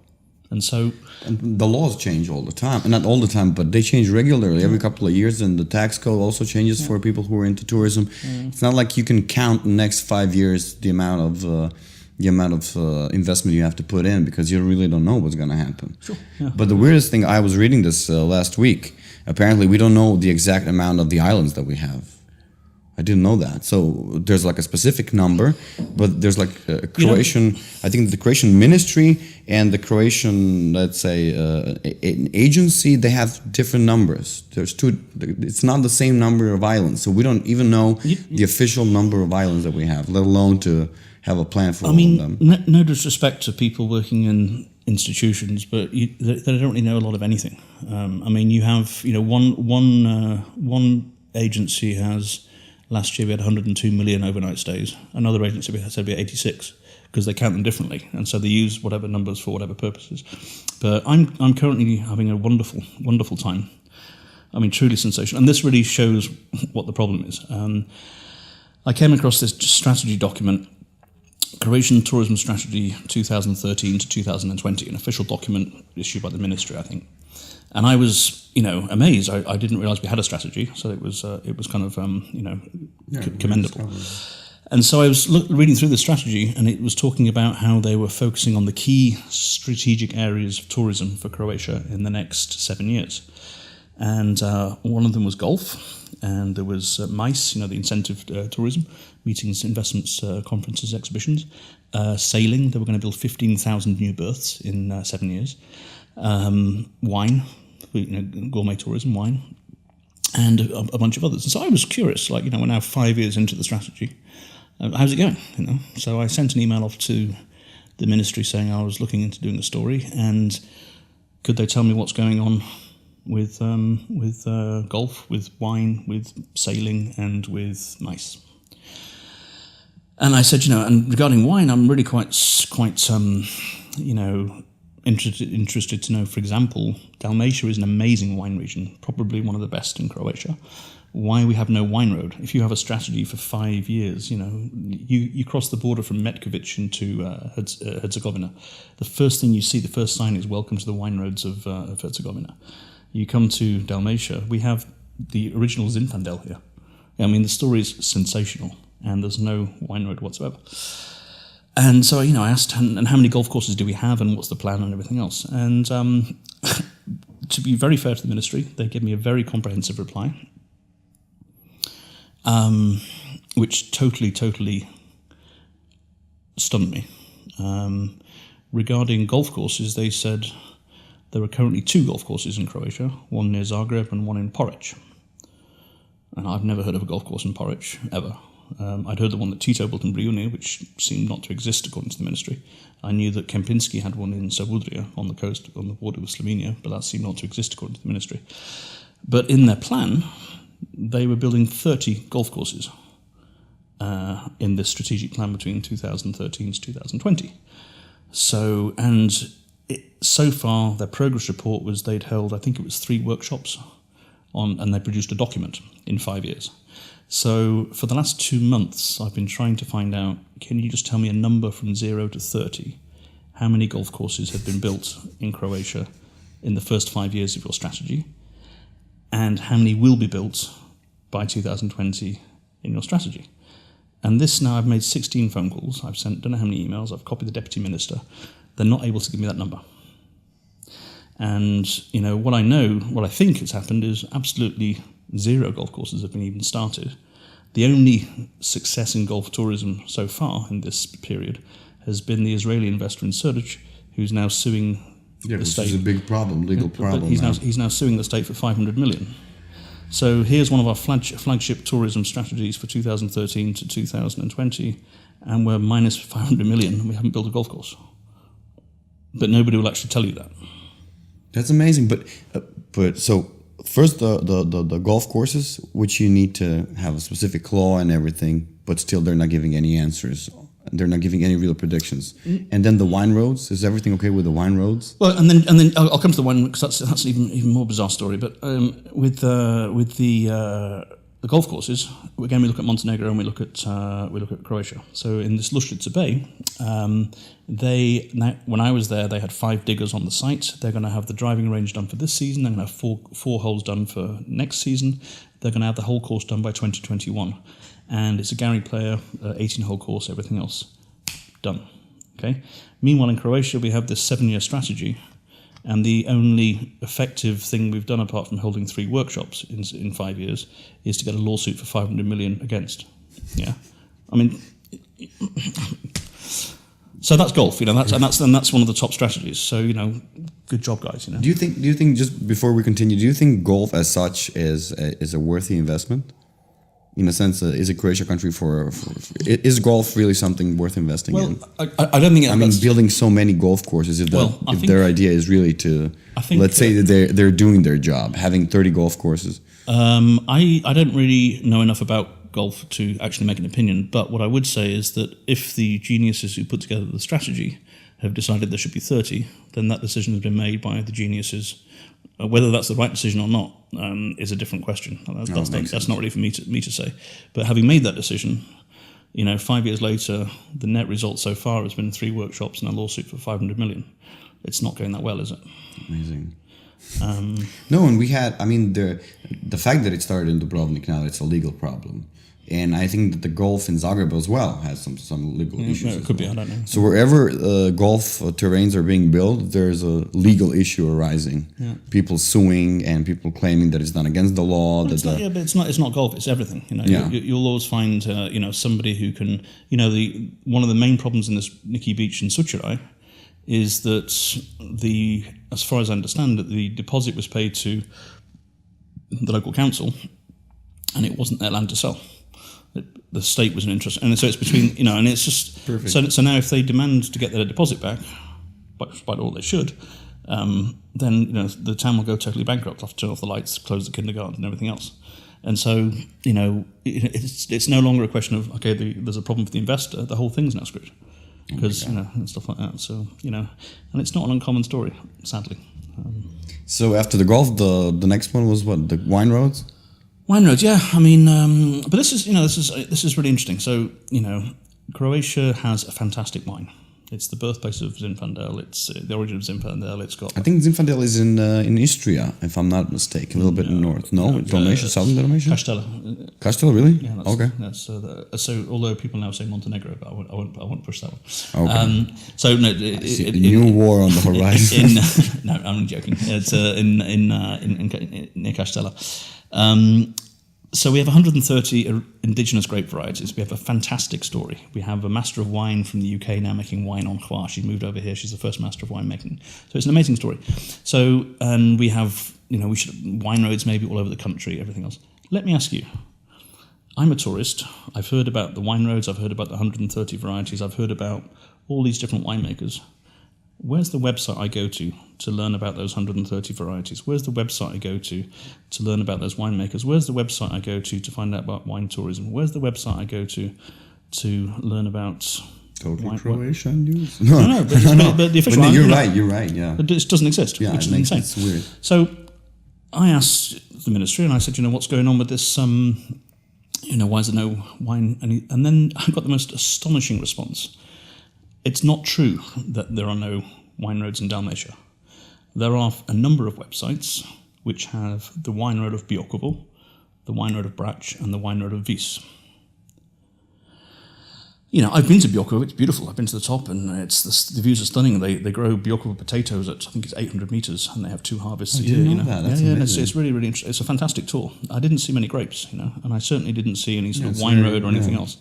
And so... And the laws change all the time. And not all the time, but they change regularly, every couple of years, and the tax code also changes for people who are into tourism. It's not like you can count in the next 5 years the amount of investment you have to put in, because you really don't know what's going to happen. Sure. Yeah. But the weirdest thing, I was reading this last week, apparently we don't know the exact amount of the islands that we have. I didn't know that. So there's like a specific number, but there's like a Croatian, I think the Croatian ministry and the Croatian, let's say, an agency, they have different numbers. There's two, it's not the same number of islands. So we don't even know the official number of islands that we have, let alone to have a plan for all of them. No disrespect to people working in institutions, but they don't really know a lot of anything. You have, one agency has... Last year we had 102 million overnight stays. Another agency said we had 86, because they count them differently, and so they use whatever numbers for whatever purposes. But I'm currently having a wonderful, wonderful time. Truly sensational. And this really shows what the problem is. I came across this strategy document, Croatian Tourism Strategy 2013 to 2020, an official document issued by the ministry, I think. And I was, amazed. I didn't realise we had a strategy, so it was kind of, commendable. And so I was reading through the strategy, and it was talking about how they were focusing on the key strategic areas of tourism for Croatia in the next 7 years. And one of them was golf, and there was MICE, the incentive tourism, meetings, investments, conferences, exhibitions. Sailing, they were going to build 15,000 new berths in 7 years. Wine, gourmet tourism, wine, and a bunch of others. And so I was curious, we're now 5 years into the strategy. How's it going? So I sent an email off to the ministry saying I was looking into doing a story, and could they tell me what's going on with golf, with wine, with sailing, and with MICE. And I said, and regarding wine, I'm really quite interested to know, for example, Dalmatia is an amazing wine region, probably one of the best in Croatia. Why we have no wine road? If you have a strategy for 5 years, you cross the border from Metkovic into Herzegovina. The first thing you see, the first sign is "Welcome to the wine roads of Herzegovina." You come to Dalmatia, we have the original Zinfandel here. The story is sensational, and there's no wine road whatsoever. And so, I asked, and how many golf courses do we have, and what's the plan, and everything else. And to be very fair to the ministry, they gave me a very comprehensive reply, which totally stunned me. Regarding golf courses, they said there are currently 2 golf courses in Croatia, one near Zagreb and one in Porridge. And I've never heard of a golf course in Porridge, ever. I'd heard the one that Tito built in Brijuni, which seemed not to exist according to the ministry. I knew that Kempinski had one in Samardzija on the coast, on the border with Slovenia, but that seemed not to exist according to the ministry. But in their plan, they were building 30 golf courses in this strategic plan between 2013 to 2020. So far, their progress report was they'd held, I think it was 3 workshops and they produced a document in 5 years. So for the last 2 months, I've been trying to find out, can you just tell me a number from 0 to 30? How many golf courses have been built in Croatia in the first 5 years of your strategy? And how many will be built by 2020 in your strategy? And this now, I've made 16 phone calls. I've sent, don't know how many emails. I've copied the Deputy Minister. They're not able to give me that number. And, what I think has happened is absolutely 0 golf courses have been even started. The only success in golf tourism so far in this period has been the Israeli investor in Surge, who's now suing the state. Which is a big problem, legal problem. He's now suing the state for 500 million. So here's one of our flagship tourism strategies for 2013 to 2020, and we're minus 500 million, and we haven't built a golf course. But nobody will actually tell you that. That's amazing. But so first the golf courses, which you need to have a specific law and everything, but still they're not giving any answers. They're not giving any real predictions. And then the wine roads, is everything okay with the wine roads? Well, and then I'll come to the wine, because that's an even more bizarre story. But with the golf courses, again we look at Montenegro and we look at Croatia. So in this Lushlica Bay, when I was there, they had 5 diggers on the site. They're going to have the driving range done for this season. They're going to have four holes done for next season. They're going to have the whole course done by 2021. And it's a Gary Player, 18-hole course, everything else done. Okay. Meanwhile, in Croatia, we have this 7-year strategy, and the only effective thing we've done, apart from holding 3 workshops in 5 years, is to get a lawsuit for 500 million against. Yeah, I mean, so that's golf, that's one of the top strategies. So good job, guys. Do you think just before we continue, do you think golf as such is a worthy investment? In a sense, is a Croatia country is golf really something worth investing in? I don't think. Building so many golf courses, if their idea is really to, let's say that they're doing their job, having 30 golf courses. I don't really know enough about golf to actually make an opinion, but what I would say is that if the geniuses who put together the strategy have decided there should be 30, then that decision has been made by the geniuses. Whether that's the right decision or not is a different question. That's not really for me to say. But having made that decision, 5 years later, the net result so far has been 3 workshops and a lawsuit for 500 million. It's not going that well, is it? Amazing. No, and we had, the fact that it started in Dubrovnik now, it's a legal problem. And I think that the golf in Zagreb as well has some legal issues. It could be, I don't know. So wherever golf terrains are being built, there's a legal issue arising. Yeah. People suing and people claiming that it's done against the law. Well, but it's not golf. It's everything. You'll always find somebody who can. One of the main problems in this Nikki Beach in Sucharai is that as far as I understand it, the deposit was paid to the local council, and it wasn't their land to sell. The state was an interest, and so it's between and it's just perfect. So now if they demand to get their deposit back, by law they should, then the town will go totally bankrupt. Have to turn off the lights, close the kindergarten, and everything else. And so it's no longer a question of there's a problem for the investor. The whole thing's now screwed because and stuff like that. So and it's not an uncommon story, sadly. So after the golf, the next one was what, the wine roads? Wine roads, yeah. But this is really interesting. So, Croatia has a fantastic wine. It's the birthplace of Zinfandel. It's the origin of Zinfandel. It's got. I think Zinfandel is in Istria, if I'm not mistaken, a little bit north. No, Dalmatia, southern Dalmatia. Castella, really? Yeah. Okay. So although people now say Montenegro, but I won't push that one. Okay. So no, new war on the horizon. No, I'm joking. It's near Castella. So we have 130 indigenous grape varieties. We have a fantastic story. We have a master of wine from the UK now making wine en croix. She moved over here. She's the first master of wine making. So it's an amazing story. So, and we have, we should wine roads maybe all over the country, everything else. Let me ask you, I'm a tourist. I've heard about the wine roads. I've heard about the 130 varieties. I've heard about all these different winemakers. Where's the website I go to learn about those 130 varieties? Where's the website I go to learn about those winemakers? Where's the website I go to find out about wine tourism? Where's the website I go to learn about Total Croatia news? No, but the official. You're right. Yeah, it just doesn't exist. Yeah, which is insane. It's weird. So I asked the ministry, and I said, what's going on with this why is there no wine? And then I got the most astonishing response. It's not true that there are no wine roads in Dalmatia. There are a number of websites which have the wine road of Biokovo, the wine road of Brač, and the wine road of Vis. I've been to Biokovo, it's beautiful. I've been to the top, and the views are stunning. They grow Biokovo potatoes at, I think it's 800 metres, and they have 2 harvests a year. Didn't know that. That's amazing. It's really, really interesting. It's a fantastic tour. I didn't see many grapes, and I certainly didn't see any sort of wine road or anything else.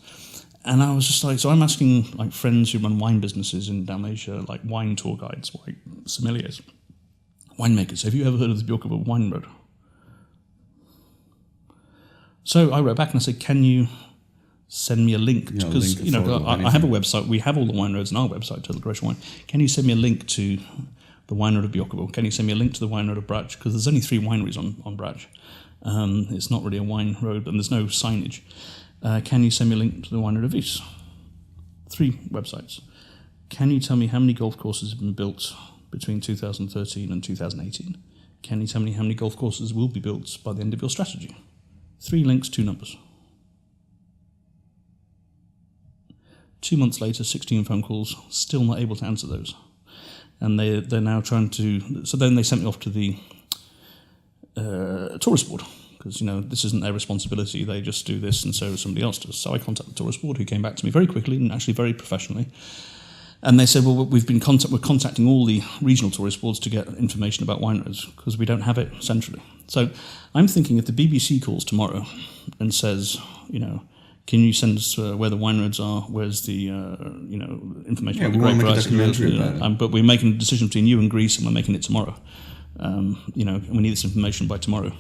And I was just like, so I'm asking like friends who run wine businesses in Dalmatia, like wine tour guides, like sommeliers, winemakers. Have you ever heard of the Biokovo wine road? So I wrote back and I said, can you send me a link? Because I have a website. We have all the wine roads on our website, Total Croatia Wine. Can you send me a link to the wine road of Biokovo? Can you send me a link to the wine road of Brač? Because there's only 3 wineries on Brač. It's not really a wine road, and there's no signage. Can you send me a link to the wine road of Vis? 3 websites. Can you tell me how many golf courses have been built between 2013 and 2018? Can you tell me how many golf courses will be built by the end of your strategy? 3 links, 2 numbers. 2 months later, 16 phone calls, still not able to answer those. And they're now trying to... So then they sent me off to the tourist board, because, this isn't their responsibility. They just do this, and so somebody else does. So I contacted the tourist board, who came back to me very quickly and actually very professionally. And they said, well, we're contacting all the regional tourist boards to get information about wine roads, because we don't have it centrally. So I'm thinking if the BBC calls tomorrow and says, can you send us where the wine roads are? Where's the information about the grape varieties? But we're making a decision between you and Greece, and we're making it tomorrow. And we need this information by tomorrow.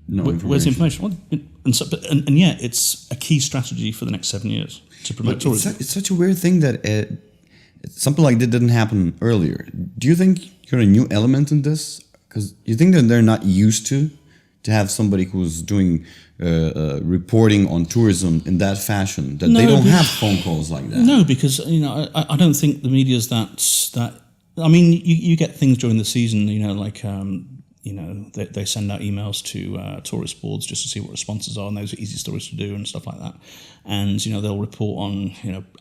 Where's the information? Well, and yet it's a key strategy for the next 7 years to promote tourism. It's such a weird thing that something like that didn't happen earlier. Do you think you're a new element in this? Because you think that they're not used to have somebody who's doing reporting on tourism in that fashion, that they don't have phone calls like that? No, because I don't think the media's that. I mean, you get things during the season, they send out emails to tourist boards just to see what responses are, and those are easy stories to do and stuff like that. And they'll report on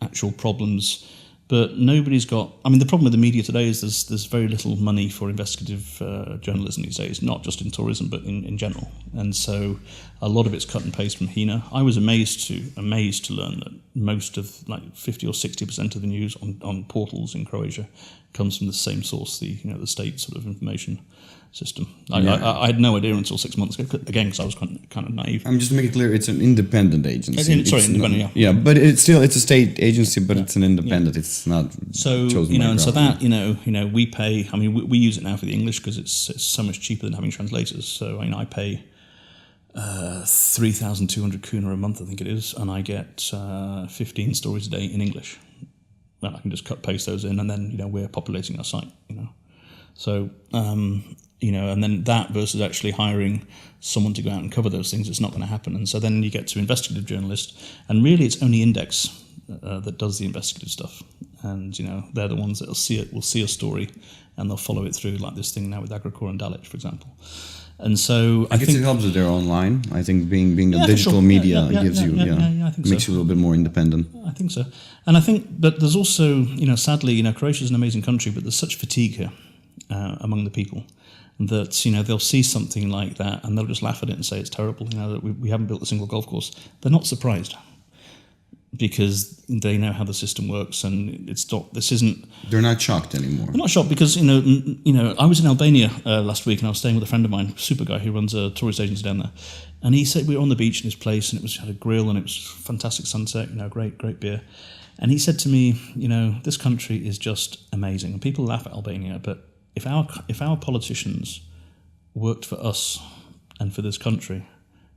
actual problems. But nobody's got... I mean, the problem with the media today is there's very little money for investigative journalism these days, not just in tourism, but in general. And so a lot of it's cut and paste from HINA. I was amazed to learn that most of, 50 or 60% of the news on portals in Croatia comes from the same source, the state sort of information system. I had no idea until 6 months ago, again, because I was kind of naive. I'm just to make it clear, it's an independent agency. Independent, yeah. But it's a state agency, but it's an independent. Yeah. It's not chosen by and so government. that we pay. I mean, we use it now for the English because it's so much cheaper than having translators. So I pay 3,200 kuna a month, I think it is, and I get 15 stories a day in English. Well, I can just paste those in, and then we're populating our site. So. And then that versus actually hiring someone to go out and cover those things, it's not going to happen. And so then you get to investigative journalists, and really it's only Index that does the investigative stuff. And they're the ones that will see a story, and they'll follow it through, like this thing now with Agricor and Dalit, for example. And so I think it helps that they're online. I think being a digital media gives you I think makes you a little bit more independent. I think so. And I think, but there's also sadly Croatia is an amazing country, but there's such fatigue here among the people, that they'll see something like that and they'll just laugh at it and say it's terrible. That we haven't built a single golf course. They're not surprised because they know how the system works, and it's not. This isn't. They're not shocked anymore. They're not shocked because I was in Albania last week, and I was staying with a friend of mine, super guy who runs a tourist agency down there, and he said we were on the beach in his place, and had a grill, and it was fantastic sunset, great beer. And he said to me, this country is just amazing, and people laugh at Albania, but if our politicians worked for us and for this country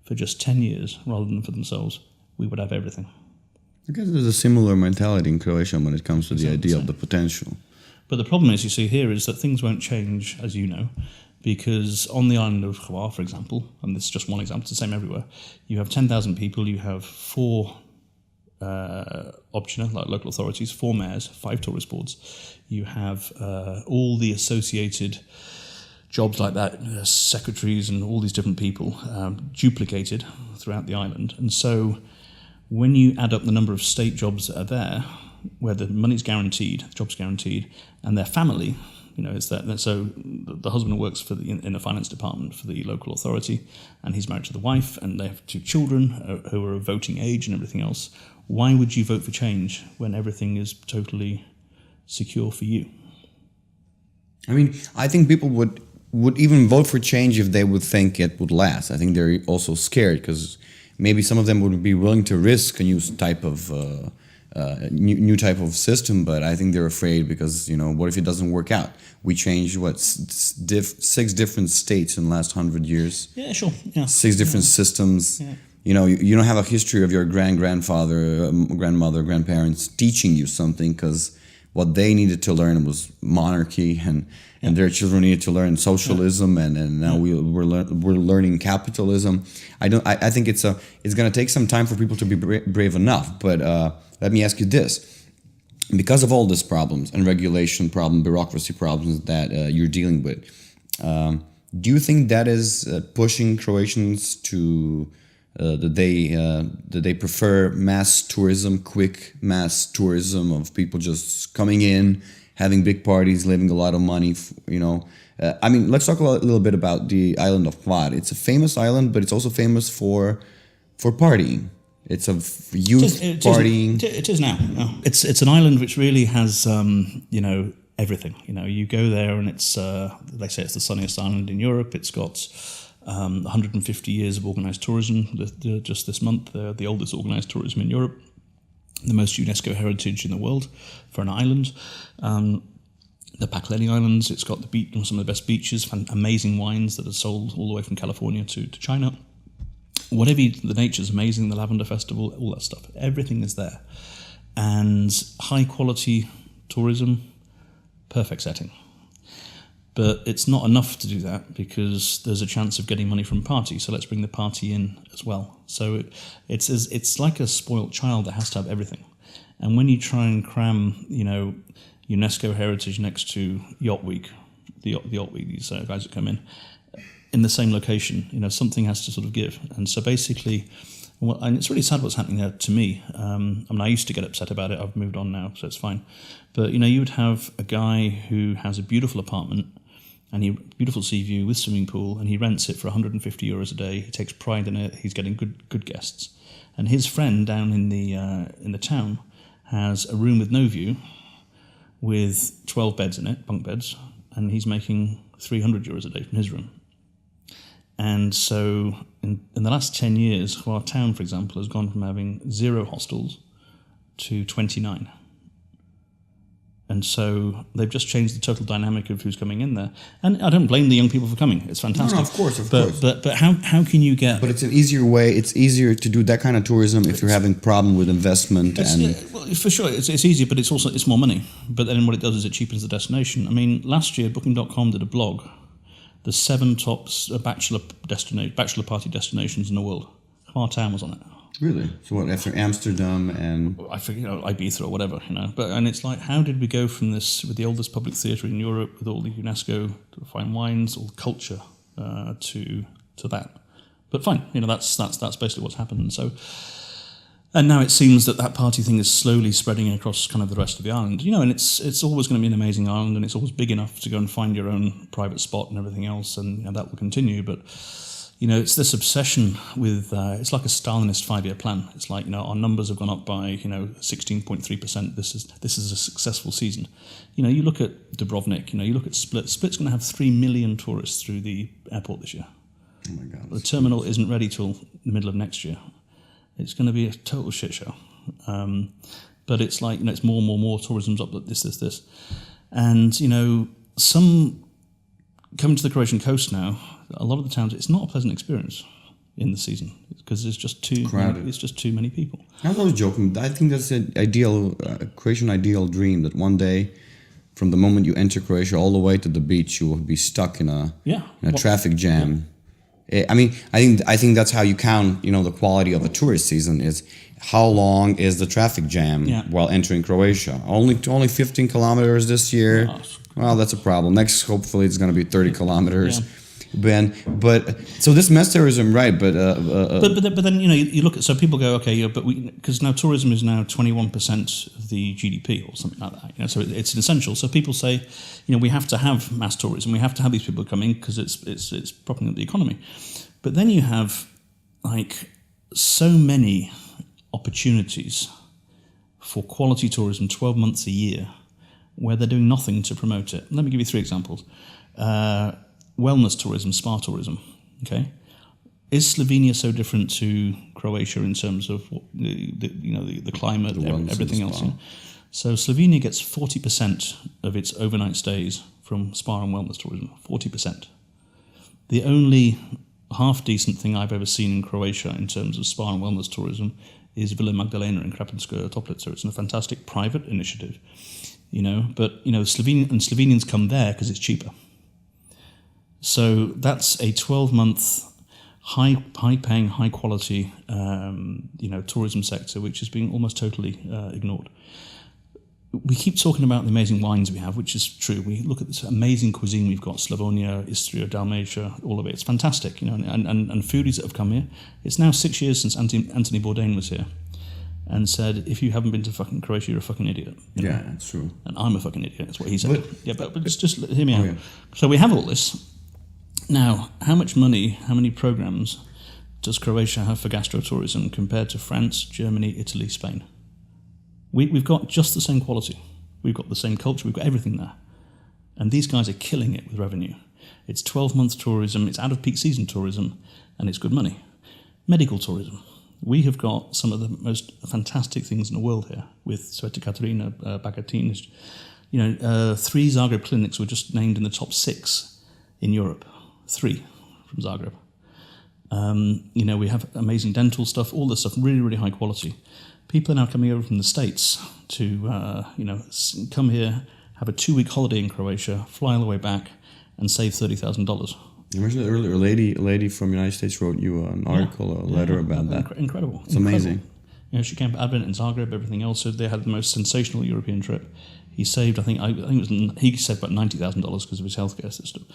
for just 10 years rather than for themselves, we would have everything. I guess there's a similar mentality in Croatia when it comes to the idea of the potential. But the problem is, you see here, is that things won't change, as you know, because on the island of Hvar, for example, and this is just one example, it's the same everywhere, you have 10,000 people, you have 4 optina, like local authorities, 4 mayors, 5 tourist boards. You have all the associated jobs like that, secretaries and all these different people, duplicated throughout the island. And so when you add up the number of state jobs that are there, where the money's guaranteed, the job's guaranteed, and their family, it's that. So the husband works in the finance department for the local authority, and he's married to the wife, and they have 2 children who are of voting age and everything else. Why would you vote for change when everything is totally secure for you? I mean, I think people would even vote for change if they would think it would last. I think they're also scared because maybe some of them would be willing to risk a new type of new type of system, but I think they're afraid because what if it doesn't work out? We changed 6 different states in the last 100 years. Yeah, sure. Yeah. 6 different systems. Yeah. You don't have a history of your grandfather, grandmother, grandparents teaching you something because what they needed to learn was monarchy, and their children needed to learn socialism, and now we're learning capitalism. I think it's going to take some time for people to be brave enough. But let me ask you this: because of all these problems and regulation problem, bureaucracy problems that you're dealing with, do you think that is pushing Croatians to that they prefer mass tourism, quick mass tourism of people just coming in, having big parties, living a lot of money, I mean, let's talk a little bit about the island of Hvar. It's a famous island, but it's also famous for partying. It's a youth partying. It is now. No. It's an island which really has, everything. You go there and it's, they say it's the sunniest island in Europe. It's got 150 years of organised tourism. Just this month, they're the oldest organised tourism in Europe, the most UNESCO heritage in the world for an island. The Pakleni Islands, it's got some of the best beaches, amazing wines that are sold all the way from California to China. The nature's amazing, the Lavender Festival, all that stuff. Everything is there. And high quality tourism, perfect setting. But it's not enough to do that because there's a chance of getting money from party. So let's bring the party in as well. So it's like a spoilt child that has to have everything. And when you try and cram, UNESCO heritage next to Yacht Week, the Yacht Week, these guys that come in the same location, something has to sort of give. And so basically, and it's really sad what's happening there to me. I used to get upset about it. I've moved on now, so it's fine. But, you would have a guy who has a beautiful apartment and beautiful sea view with swimming pool, and he rents it for 150 euros a day. He takes pride in it. He's getting good guests. And his friend down in the town has a room with no view with 12 beds in it, bunk beds, and he's making 300 euros a day from his room. And so in the last 10 years, our town, for example, has gone from having 0 hostels to 29. And so they've just changed the total dynamic of who's coming in there. And I don't blame the young people for coming. It's fantastic. No, of course. But how can you get... But it's an easier way. It's easier to do that kind of tourism if you're having problem with investment. Well, for sure, it's easier, but it's more money. But then what it does is it cheapens the destination. I mean, last year, Booking.com did a blog. The 7 top bachelor party destinations in the world. Our town was on it. Really? So what, after Amsterdam and... I forget, Ibiza or whatever, And it's like, how did we go from this, with the oldest public theatre in Europe, with all the UNESCO fine wines, all the culture, to that? But fine, that's basically what's happened. And now it seems that party thing is slowly spreading across kind of the rest of the island. And it's always going to be an amazing island, and it's always big enough to go and find your own private spot and everything else, and that will continue. But it's this obsession with it's like a Stalinist 5-year plan. It's like our numbers have gone up by 16.3%. This is a successful season. You look at Dubrovnik. You look at Split. Split's going to have 3 million tourists through the airport this year. Oh my God! The terminal isn't ready till the middle of next year. It's going to be a total shit show. But it's like, it's more tourism's up, this. And, some coming to the Croatian coast now, a lot of the towns, it's not a pleasant experience in the season because there's just too crowded. It's just too many people. I was always joking. I think that's an ideal, Croatian ideal dream that one day, from the moment you enter Croatia all the way to the beach, you will be stuck in a traffic jam. Yeah. I mean, I think that's how you count, the quality of a tourist season is how long is the traffic jam while entering Croatia. Only 15 kilometers this year. Well, that's a problem. Next, hopefully, it's going to be 30 kilometers. Yeah. But so this mass terrorism, right? But then you look at, so people go, okay, yeah, but because now tourism is now 21% of the GDP or something like that. So it's an essential. So people say, we have to have mass tourism. We have to have these people coming because it's propping up the economy. But then you have so many opportunities for quality tourism 12 months a year where they're doing nothing to promote it. Let me give you 3 examples. Wellness tourism, spa tourism. Okay, is Slovenia so different to Croatia in terms of the climate, everything else? Yeah? So Slovenia gets 40% of its overnight stays from spa and wellness tourism. 40%. The only half decent thing I've ever seen in Croatia in terms of spa and wellness tourism is Villa Magdalena in Krapinska Toplica. It's a fantastic private initiative, But Slovenians come there because it's cheaper. So that's a 12-month high-paying, high-quality, tourism sector, which is being almost totally ignored. We keep talking about the amazing wines we have, which is true. We look at this amazing cuisine we've got: Slavonia, Istria, Dalmatia, all of it. It's fantastic, and foodies that have come here. It's now 6 years since Anthony Bourdain was here, and said, if you haven't been to fucking Croatia, you're a fucking idiot. Yeah, that's true. And I'm a fucking idiot. That's what he said. But just hear me out. Yeah. So we have all this. Now, how much money, how many programs does Croatia have for gastro-tourism compared to France, Germany, Italy, Spain? We've got just the same quality. We've got the same culture. We've got everything there. And these guys are killing it with revenue. It's 12-month tourism. It's out-of-peak season tourism. And it's good money. Medical tourism. We have got some of the most fantastic things in the world here with Sveta Katarina, Bagatin. 3 Zagreb clinics were just named in the top 6 in Europe. 3 from Zagreb. We have amazing dental stuff, all this stuff, really, really high quality. People are now coming over from the States to, come here, have a 2-week holiday in Croatia, fly all the way back, and save $30,000. You mentioned earlier, a lady from the United States wrote you an article, a letter about that. Incredible. It's amazing. She came to Advent in Zagreb, everything else. So they had the most sensational European trip. He saved, he saved about $90,000 because of his healthcare system.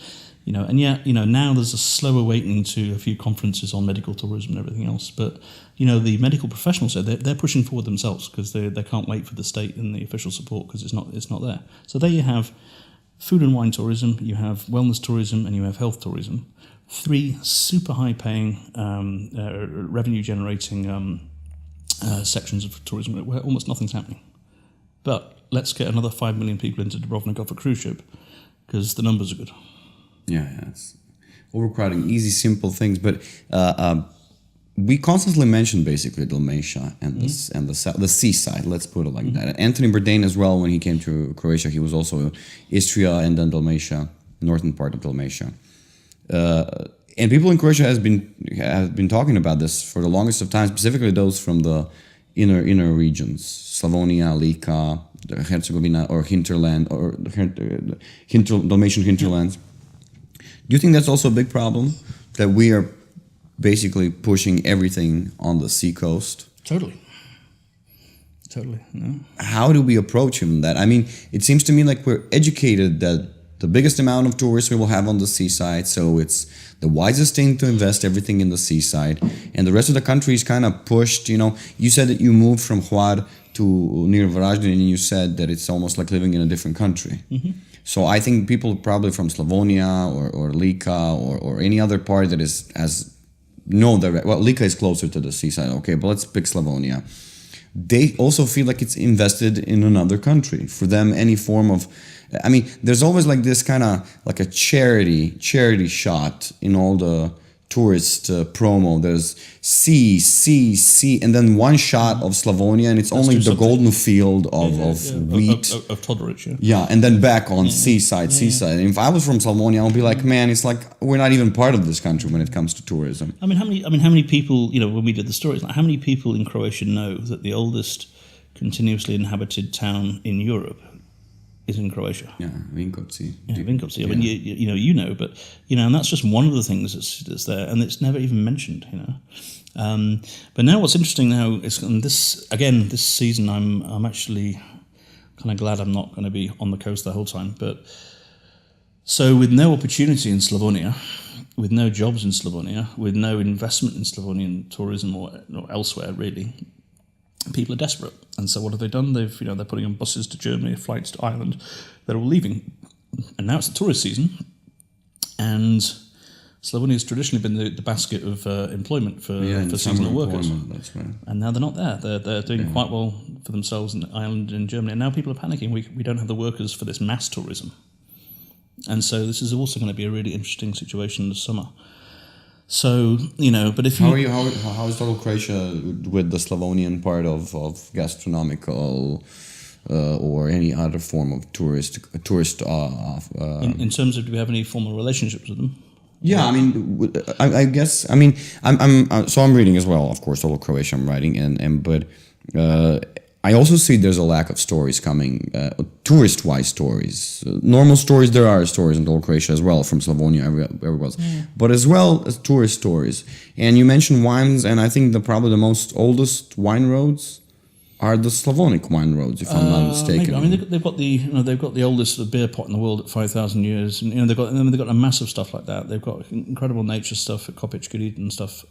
Now there's a slower waiting to a few conferences on medical tourism and everything else. But, the medical professionals, they're pushing forward themselves because they can't wait for the state and the official support because it's not there. So there you have food and wine tourism, you have wellness tourism, and you have health tourism. 3 super high-paying, revenue-generating sections of tourism where almost nothing's happening. But let's get another 5 million people into Dubrovnik off a cruise ship because the numbers are good. Yeah, it's overcrowding, easy, simple things. But we constantly mention basically Dalmatia and the seaside. Let's put it like that. Anthony Bourdain as well, when he came to Croatia, he was also Istria and then Dalmatia, northern part of Dalmatia. And people in Croatia have been talking about this for the longest of time, specifically those from the inner regions, Slavonia, Lika, Herzegovina, or hinterland, or Dalmatian hinterlands. Do you think that's also a big problem, that we are basically pushing everything on the seacoast? Totally. No. How do we approach even that? I mean, it seems to me like we're educated that the biggest amount of tourists we will have on the seaside, so it's the wisest thing to invest everything in the seaside, and the rest of the country is kind of pushed. You said that you moved from Hvar to near Varaždin, and you said that it's almost like living in a different country. Mm-hmm. So I think people probably from Slavonia or Lika or any other part that has no direct. Well, Lika is closer to the seaside, okay, but let's pick Slavonia. They also feel like it's invested in another country. For them, any form of, there's always like this kind of like a charity shot in all the tourist promo. There's sea, and then one shot of Slavonia, and it's that's only the golden field of wheat. Of Todoric, yeah. Yeah, and then back on seaside. And if I was from Slavonia, I would be like, man, it's like we're not even part of this country when it comes to tourism. How many people, when we did the stories, like how many people in Croatia know that the oldest continuously inhabited town in Europe is in Croatia? Yeah, Vinkovci. Yeah, Vinkovci. Yeah. But and that's just one of the things that's there, and it's never even mentioned. But now, what's interesting now is this season. I'm actually kind of glad I'm not going to be on the coast the whole time. But so with no opportunity in Slavonia, with no jobs in Slavonia, with no investment in Slavonian tourism or elsewhere really, people are desperate. And so what have they done? They're putting on buses to Germany, flights to Ireland. They're all leaving. And now it's the tourist season. And Slavonia has traditionally been the basket of employment for seasonal workers. That's right. And now they're not there. They're doing quite well for themselves in Ireland and Germany. And now people are panicking. We don't have the workers for this mass tourism. And so this is also going to be a really interesting situation in the summer. So, but if you... How is Total Croatia with the Slavonian part of gastronomical or any other form of tourist in terms of, do we have any formal relationships with them? Yeah, I mean, I guess, I mean, I'm reading as well, of course, Total Croatia I'm writing, but I also see there's a lack of stories coming, tourist-wise stories. Normal stories, there are stories in Total Croatia as well, from Slavonia, everywhere else, but as well as tourist stories. And you mentioned wines, and I think probably the most oldest wine roads are the Slavonic wine roads, if I'm not mistaken. Maybe. I mean, they've got the oldest sort of beer pot in the world at 5,000 years, and they've got a massive stuff like that. They've got incredible nature stuff at Kopic Gorit and stuff.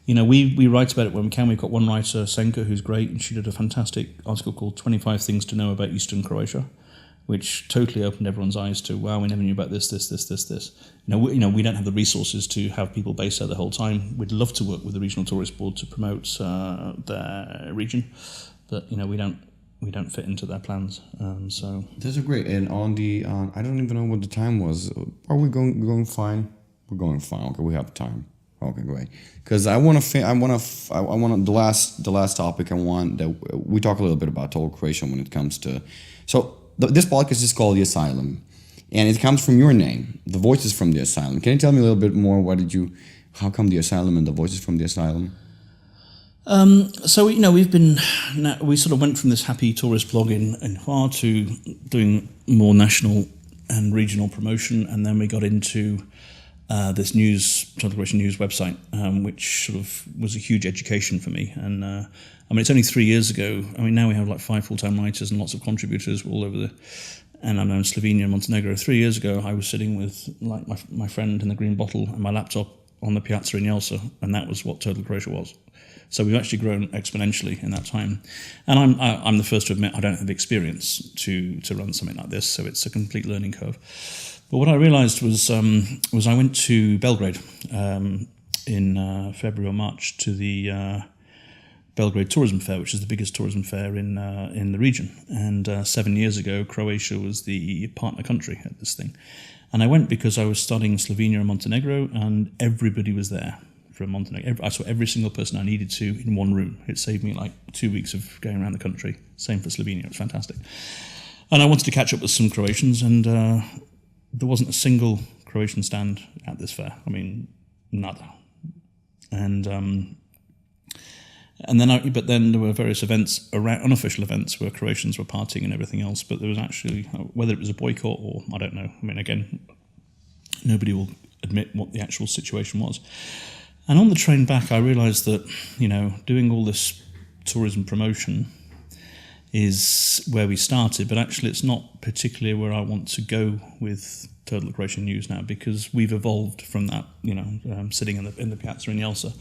We write about it when we can. We've got one writer, Senka, who's great, and she did a fantastic article called 25 Things to Know About Eastern Croatia, which totally opened everyone's eyes to, wow, we never knew about this. We don't have the resources to have people based there the whole time. We'd love to work with the regional tourist board to promote their region, but we don't fit into their plans. So those are great. And on the I don't even know what the time was. Are we going fine? We're going fine. Okay, we have time. Okay, great. Because the last topic I want that we talk a little bit about Total Croatia when it comes to this podcast is called The Asylum, and it comes from your name, The Voices from the Asylum. Can you tell me a little bit more? How come The Asylum and The Voices from the Asylum? We sort of went from this happy tourist blog in Hvar to doing more national and regional promotion, and then we got into this Total Croatia news website, which sort of was a huge education for me. And it's only 3 years ago. I mean, now we have like 5 full-time writers and lots of contributors all over and I'm now in Slovenia and Montenegro. 3 years ago, I was sitting with like my friend in the green bottle and my laptop on the piazza in Jelsa, and that was what Total Croatia was. So we've actually grown exponentially in that time. And I'm the first to admit I don't have experience to run something like this, so it's a complete learning curve. But what I realised was I went to Belgrade in February or March to the Belgrade Tourism Fair, which is the biggest tourism fair in the region. And 7 years ago, Croatia was the partner country at this thing. And I went because I was studying Slovenia and Montenegro, and everybody was there from Montenegro. I saw every single person I needed to in one room. It saved me like 2 weeks of going around the country. Same for Slovenia. It was fantastic. And I wanted to catch up with some Croatians, and there wasn't a single Croatian stand at this fair. I mean, nada. But then there were various events, unofficial events, where Croatians were partying and everything else. But there was actually, whether it was a boycott or I don't know. I mean, again, nobody will admit what the actual situation was. And on the train back, I realised that doing all this tourism promotion is where we started, but actually it's not particularly where I want to go with Total Croatia News now, because we've evolved from that, sitting in the piazza in Jelsa,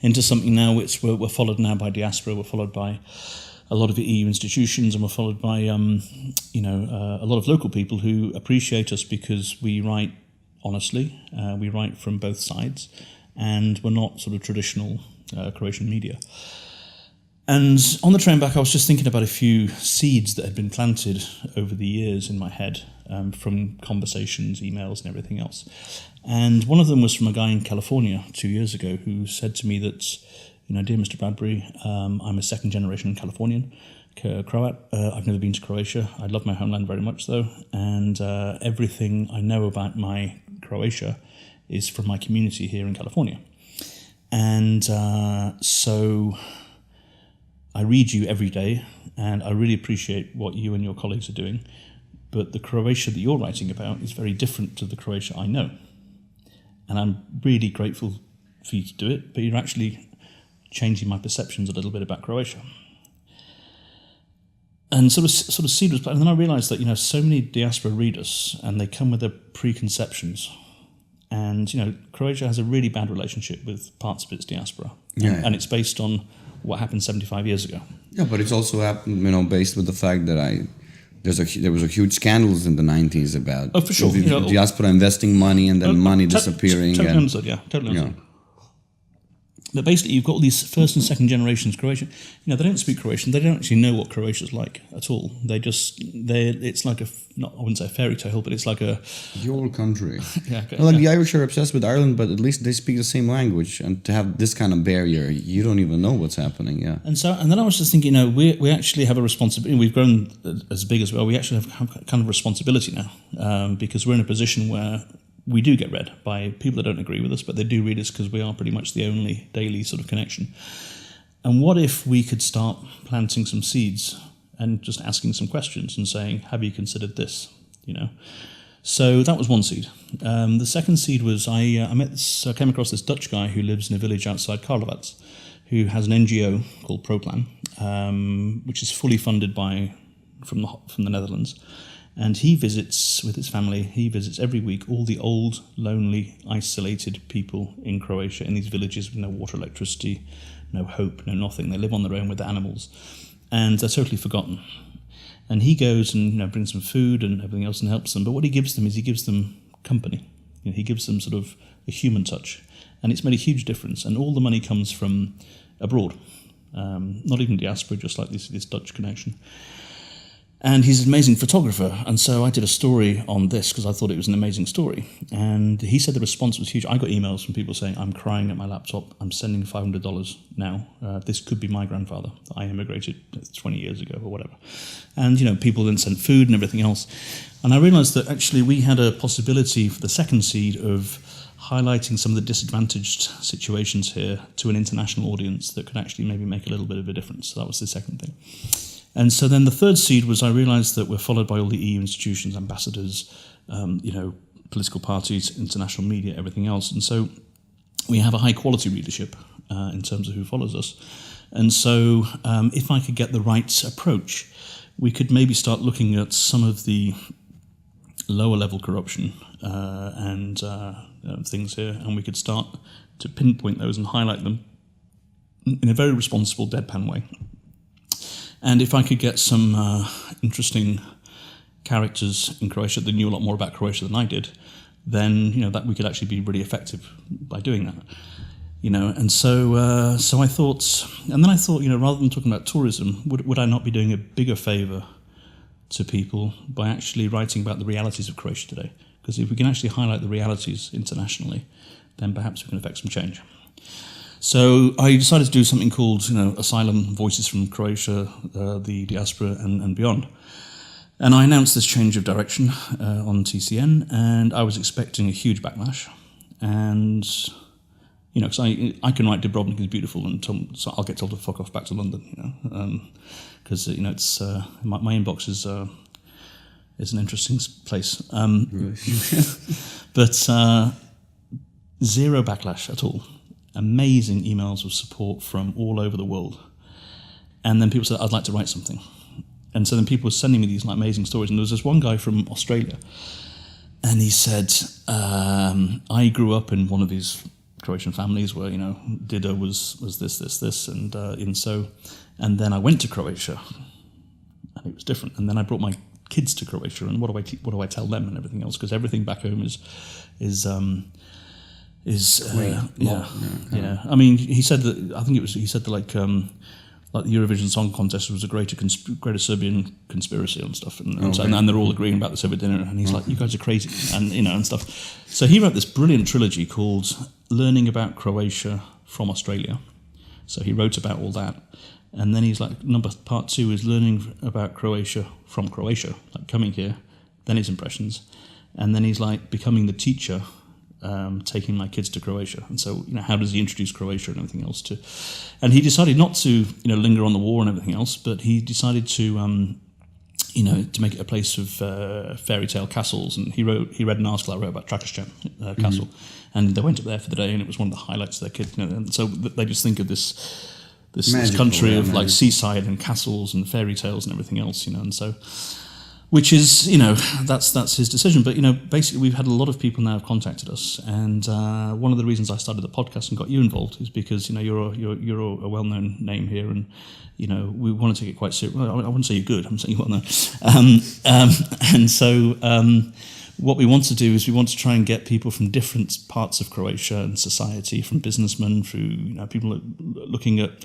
into something now which we're followed now by diaspora, we're followed by a lot of the EU institutions, and we're followed by a lot of local people who appreciate us because we write honestly, we write from both sides, and we're not sort of traditional Croatian media. And on the train back, I was just thinking about a few seeds that had been planted over the years in my head from conversations, emails, and everything else. And one of them was from a guy in California 2 years ago who said to me that, dear Mr. Bradbury, I'm a second-generation Californian, Croat. I've never been to Croatia. I love my homeland very much, though. And everything I know about my Croatia is from my community here in California. And so I read you every day, and I really appreciate what you and your colleagues are doing, but the Croatia that you're writing about is very different to the Croatia I know. And I'm really grateful for you to do it, but you're actually changing my perceptions a little bit about Croatia. and sort of seed was planted. And then I realised that so many diaspora read us, and they come with their preconceptions. And Croatia has a really bad relationship with parts of its diaspora, and it's based on what happened 75 years ago. Yeah, but it's also happened, based with the fact that there was a huge scandals in the 90s about for sure. Diaspora investing money and then money disappearing. Totally understood, Totally understood. But basically, you've got all these first and second generations Croatian. They don't speak Croatian. They don't actually know what Croatia's like at all. It's like I wouldn't say a fairy tale, but it's like the old country. The Irish are obsessed with Ireland, but at least they speak the same language. And to have this kind of barrier, you don't even know what's happening. Yeah. And then I was just thinking, we actually have a responsibility. We've grown as big as well. We actually have kind of responsibility now, because we're in a position where we do get read by people that don't agree with us, but they do read us because we are pretty much the only daily sort of connection. And what if we could start planting some seeds and just asking some questions and saying, have you considered this? So that was one seed. The second seed was I came across this Dutch guy who lives in a village outside Karlovac, who has an NGO called ProPlan, which is fully funded from the Netherlands. And he visits with his family. He visits every week all the old, lonely, isolated people in Croatia in these villages with no water, electricity, no hope, no nothing. They live on their own with the animals, and they're totally forgotten. And he goes and brings them food and everything else and helps them. But what he gives them is he gives them company. He gives them sort of a human touch, and it's made a huge difference. And all the money comes from abroad, not even diaspora, just like this Dutch connection. And he's an amazing photographer, and so I did a story on this because I thought it was an amazing story. And he said the response was huge. I got emails from people saying, I'm crying at my laptop, I'm sending $500 now. This could be my grandfather. I immigrated 20 years ago or whatever. And, people then sent food and everything else. And I realised that actually we had a possibility for the second seed of highlighting some of the disadvantaged situations here to an international audience that could actually maybe make a little bit of a difference. So that was the second thing. And so then the third seed was I realised that we're followed by all the EU institutions, ambassadors, political parties, international media, everything else. And so we have a high-quality readership in terms of who follows us. And so if I could get the right approach, we could maybe start looking at some of the lower-level corruption and things here, and we could start to pinpoint those and highlight them in a very responsible, deadpan way. And if I could get some interesting characters in Croatia that knew a lot more about Croatia than I did, then that we could actually be really effective by doing that. And so I thought, and then I thought, rather than talking about tourism, would I not be doing a bigger favour to people by actually writing about the realities of Croatia today? Because if we can actually highlight the realities internationally, then perhaps we can affect some change. So I decided to do something called, Asylum, Voices from Croatia, the Diaspora and Beyond. And I announced this change of direction on TCN, and I was expecting a huge backlash. And, because I can write Dubrovnik is beautiful, and so I'll get told to fuck off back to London, because, it's my inbox is an interesting place. But zero backlash at all. Amazing emails of support from all over the world. And then people said, I'd like to write something. And so then people were sending me these amazing stories. And there was this one guy from Australia. And he said, I grew up in one of these Croatian families where, Dida was this. And then I went to Croatia. And it was different. And then I brought my kids to Croatia. And what do I tell them and everything else? Because everything back home is yeah. I mean, he said that. I think it was. He said that like the Eurovision Song Contest was a greater Serbian conspiracy and stuff, and they're all agreeing about this over dinner. And he's like, "You guys are crazy," and stuff. So he wrote this brilliant trilogy called "Learning About Croatia from Australia." So he wrote about all that, and then he's like, part 2 is learning about Croatia from Croatia, like coming here, then his impressions, and then he's like becoming the teacher. Taking my kids to Croatia, and so how does he introduce Croatia and everything else to? And he decided not to linger on the war and everything else, but he decided to to make it a place of fairy tale castles. And he read an article I wrote about Trakošćan Castle, and they went up there for the day, and it was one of the highlights of their kids. And so they just think of this this Magical, country yeah, of like magical. seaside and castles and fairy tales and everything else, and so, which is, that's his decision. But basically, we've had a lot of people now have contacted us, and one of the reasons I started the podcast and got you involved is because you're a well-known name here, and we want to take it quite serious. Well, I wouldn't say you're good. I'm saying you're well-known, and so. What we want to do is we want to try and get people from different parts of Croatia and society, from businessmen through people looking at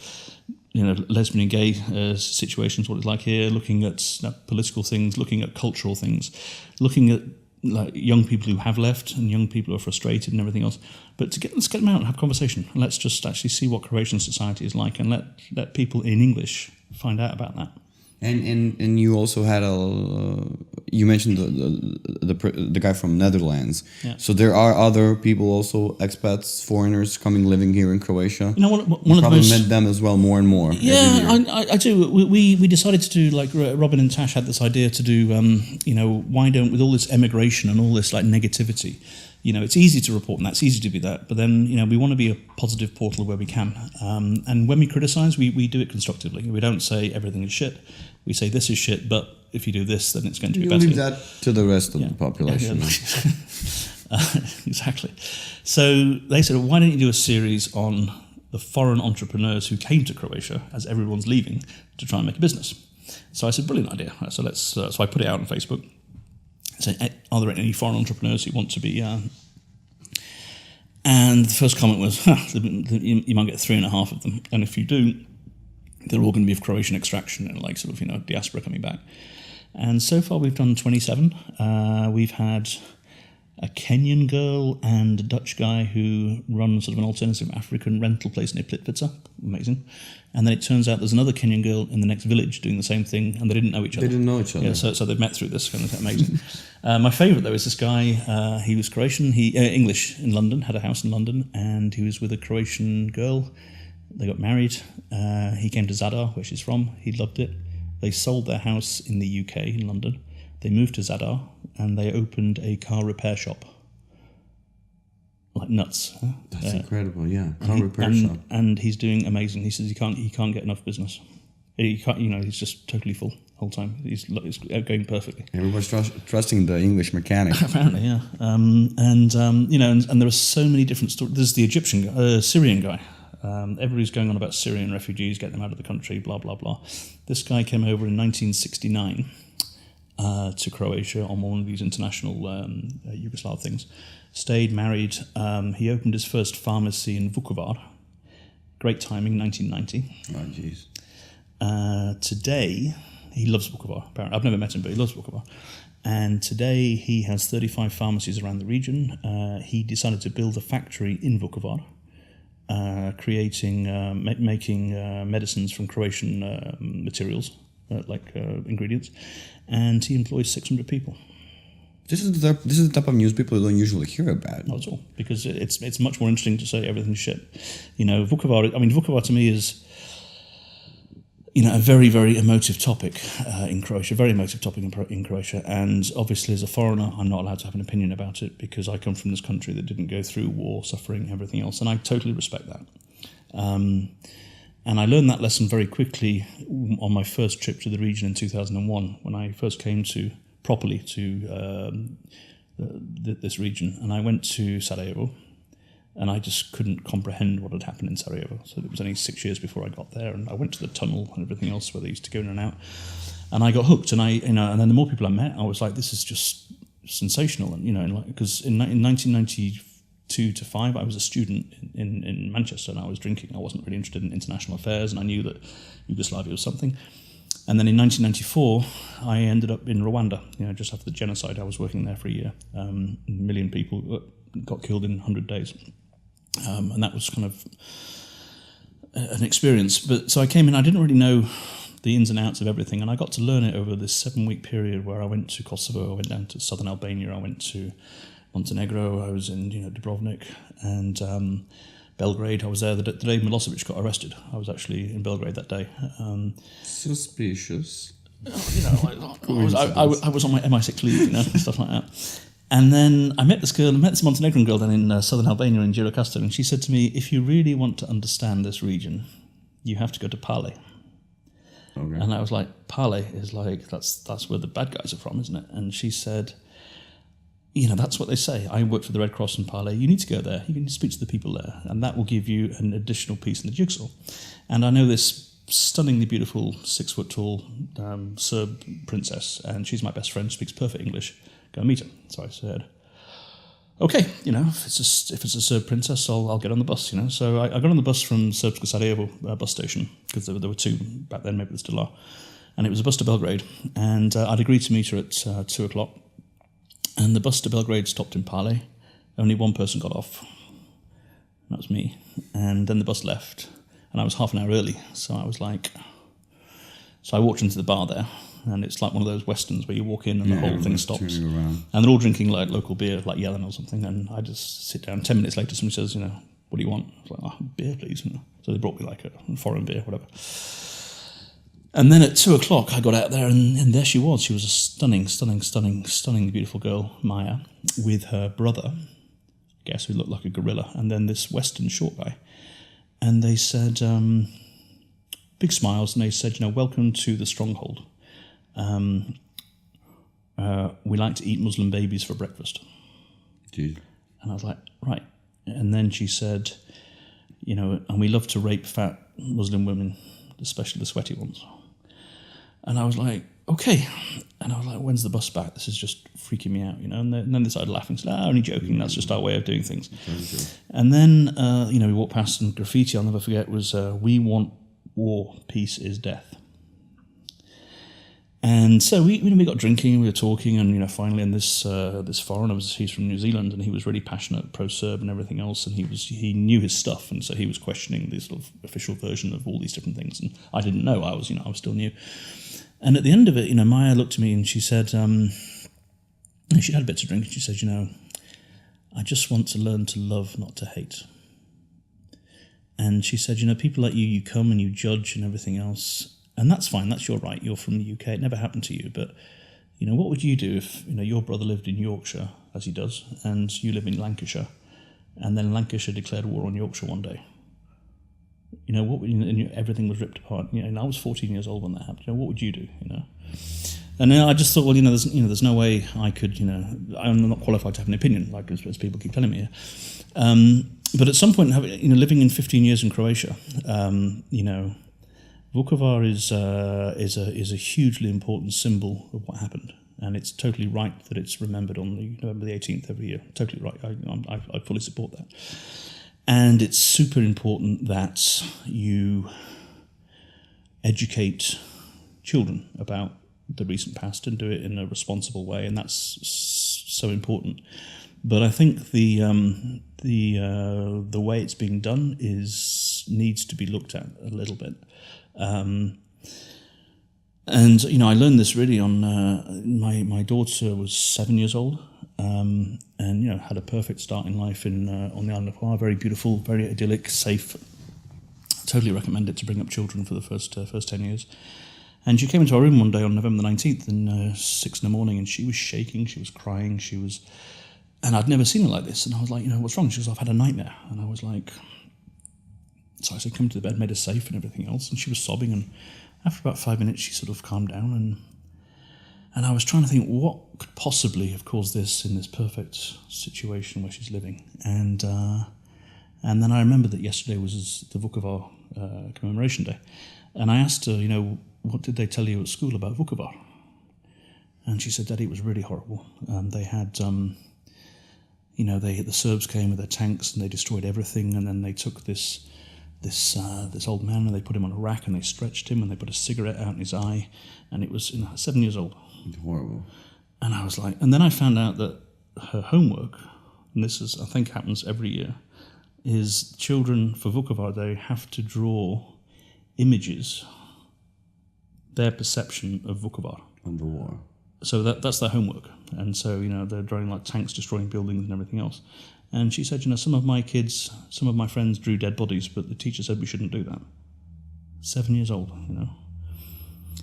lesbian and gay situations, what it's like here, looking at political things, looking at cultural things, looking at like young people who have left and young people who are frustrated and everything else. But let's get them out and have a conversation. And let's just actually see what Croatian society is like, and let people in English find out about that. And you also had you mentioned the guy from Netherlands. Yeah. So there are other people also, expats, foreigners living here in Croatia. One of probably the most, met them as well more and more. Yeah, I do. We decided to do, like Robin and Tash had this idea to do. Why don't, with all this emigration and all this like negativity, it's easy to report, and that's easy to be that. But then, we want to be a positive portal where we can. And when we criticise, we do it constructively. We don't say everything is shit. We say this is shit, but if you do this, then it's going to be better. Leave that to the rest of the population. Yeah. Exactly. So they said, why don't you do a series on the foreign entrepreneurs who came to Croatia as everyone's leaving to try and make a business? So I said, brilliant idea. So so I put it out on Facebook. Say, are there any foreign entrepreneurs who want to be? And the first comment was, you might get 3.5 of them, and if you do, they're all going to be of Croatian extraction and like sort of diaspora coming back. And so far we've done 27. We've had a Kenyan girl and a Dutch guy who run sort of an alternative African rental place near Plitvice. Amazing. And then it turns out there's another Kenyan girl in the next village doing the same thing, and they didn't know each other. They didn't know each other. Yeah, so they've met through this, kind of amazing. My favourite, though, is this guy. He was Croatian, English in London, had a house in London, and he was with a Croatian girl. They got married. He came to Zadar, where she's from. He loved it. They sold their house in the UK, in London. They moved to Zadar, and they opened a car repair shop. Like nuts. Huh? That's incredible, yeah. Car repair shop. And he's doing amazing. He says he can't get enough business. He can't, he's just totally full the whole time. He's going perfectly. Everybody's trusting the English mechanic. Apparently, yeah. And there are so many different stories. There's the Syrian guy. Everybody's going on about Syrian refugees, get them out of the country, blah, blah, blah. This guy came over in 1969 to Croatia on one of these international Yugoslav things. Stayed, married. He opened his first pharmacy in Vukovar. Great timing, 1990. Oh, jeez. Today, he loves Vukovar, apparently. I've never met him, but he loves Vukovar. And today, he has 35 pharmacies around the region. He decided to build a factory in Vukovar, making medicines from Croatian materials, ingredients, and he employs 600 people. This is the type of news people don't usually hear about. Not at all, because it's much more interesting to say everything's shit. Vukovar to me is, a very, very emotive topic in Croatia, very emotive topic in Croatia. And obviously, as a foreigner, I'm not allowed to have an opinion about it because I come from this country that didn't go through war, suffering, everything else. And I totally respect that. And I learned that lesson very quickly on my first trip to the region in 2001, when I first came properly to this region. And I went to Sarajevo. And I just couldn't comprehend what had happened in Sarajevo. So it was only 6 years before I got there, and I went to the tunnel and everything else where they used to go in and out. And I got hooked. And and then the more people I met, I was like, this is just sensational. And because in 1992 to 5, I was a student in Manchester, and I was drinking. I wasn't really interested in international affairs, and I knew that Yugoslavia was something. And then in 1994, I ended up in Rwanda. Just after the genocide, I was working there for a year. 1 million people got killed in 100 days. And that was kind of an experience. But so I came in, I didn't really know the ins and outs of everything, and I got to learn it over this 7-week period where I went to Kosovo, I went down to southern Albania, I went to Montenegro, I was in Dubrovnik, and Belgrade. I was there the day Milosevic got arrested. I was actually in Belgrade that day. Suspicious. I was on my MI6 leave, stuff like that. And then I met this Montenegrin girl down in southern Albania in Gjirokastër, and she said to me, if you really want to understand this region, you have to go to Pale. Okay. And I was like, Pale is like, that's where the bad guys are from, isn't it? And she said, that's what they say. I work for the Red Cross in Pale. You need to go there. You need to speak to the people there. And that will give you an additional piece in the jigsaw. And I know this stunningly beautiful 6-foot-tall Serb princess, and she's my best friend, speaks perfect English. Go meet her. So I said, okay, if it's a Serb princess, I'll get on the bus, So I got on the bus from Srpsko Sarajevo bus station, because there were two back then, maybe there still are. And it was a bus to Belgrade. And I'd agreed to meet her at 2 o'clock. And the bus to Belgrade stopped in Pale. Only one person got off. That was me. And then the bus left. And I was half an hour early. So I was like... So I walked into the bar there. And it's like one of those westerns where you walk in and the whole thing stops. And they're all drinking like local beer, like Yellen or something. And I just sit down. 10 minutes later, somebody says, what do you want? I was like, beer, please. So they brought me like a foreign beer, whatever. And then at 2 o'clock, I got out there, and there she was. She was a stunningly beautiful girl, Maya, with her brother, I guess, who looked like a gorilla, and then this Western short guy. And they said, big smiles, and they said, welcome to the stronghold. We like to eat Muslim babies for breakfast. Jeez. And I was like, right. And then she said, and we love to rape fat Muslim women, especially the sweaty ones. And I was like, okay. And I was like, when's the bus back? This is just freaking me out, And then they started laughing. Said, only joking. That's just our way of doing things. And then, we walked past, and graffiti, I'll never forget, was, we want war, peace is death. And so we got drinking, we were talking, and finally, and this foreigner he's from New Zealand, and he was really passionate, pro-Serb and everything else, and he knew his stuff, and so he was questioning the sort of official version of all these different things, and I didn't know, I was still new. And at the end of it, Maya looked at me and she said, she had a bit to drink, and she said, I just want to learn to love, not to hate. And she said, people like you come and you judge and everything else. And that's fine, that's your right, you're from the UK, it never happened to you, but, what would you do if, your brother lived in Yorkshire, as he does, and you live in Lancashire, and then Lancashire declared war on Yorkshire one day? What would, and everything was ripped apart, and I was 14 years old when that happened, what would you do, And I just thought, well, there's no way I could, I'm not qualified to have an opinion, like as people keep telling me here. But at some point, living in 15 years in Croatia, Vukovar is a hugely important symbol of what happened, and it's totally right that it's remembered on November the 18th every year. Totally right. I fully support that. And it's super important that you educate children about the recent past and do it in a responsible way, and that's so important. But I think the way it's being done needs to be looked at a little bit. And I learned this really on my daughter was 7 years old, and had a perfect start in life on the island of Hvar. Very beautiful, very idyllic, safe. Totally recommend it to bring up children for the first 10 years. And she came into our room one day on November the 19th, and 6 in the morning, and she was shaking, she was crying, and I'd never seen her like this. And I was like, what's wrong? She goes, I've had a nightmare. And I was like, so I said, come to the bed, made her safe and everything else. And she was sobbing. And after about 5 minutes, she sort of calmed down. And I was trying to think, what could possibly have caused this in this perfect situation where she's living? And then I remembered that yesterday was the Vukovar commemoration day. And I asked her, what did they tell you at school about Vukovar? And she said, Daddy, it was really horrible. They had... the Serbs came with their tanks and they destroyed everything, and then they took this old man and they put him on a rack and they stretched him and they put a cigarette out in his eye, and it was 7 years old. It's horrible. And I was like, and then I found out that her homework, and this I think happens every year, is children for Vukovar Day have to draw images, their perception of Vukovar. And the war. So that's their homework. And so, they're drawing like tanks destroying buildings and everything else. And she said, some of my friends drew dead bodies, but the teacher said we shouldn't do that. 7 years old,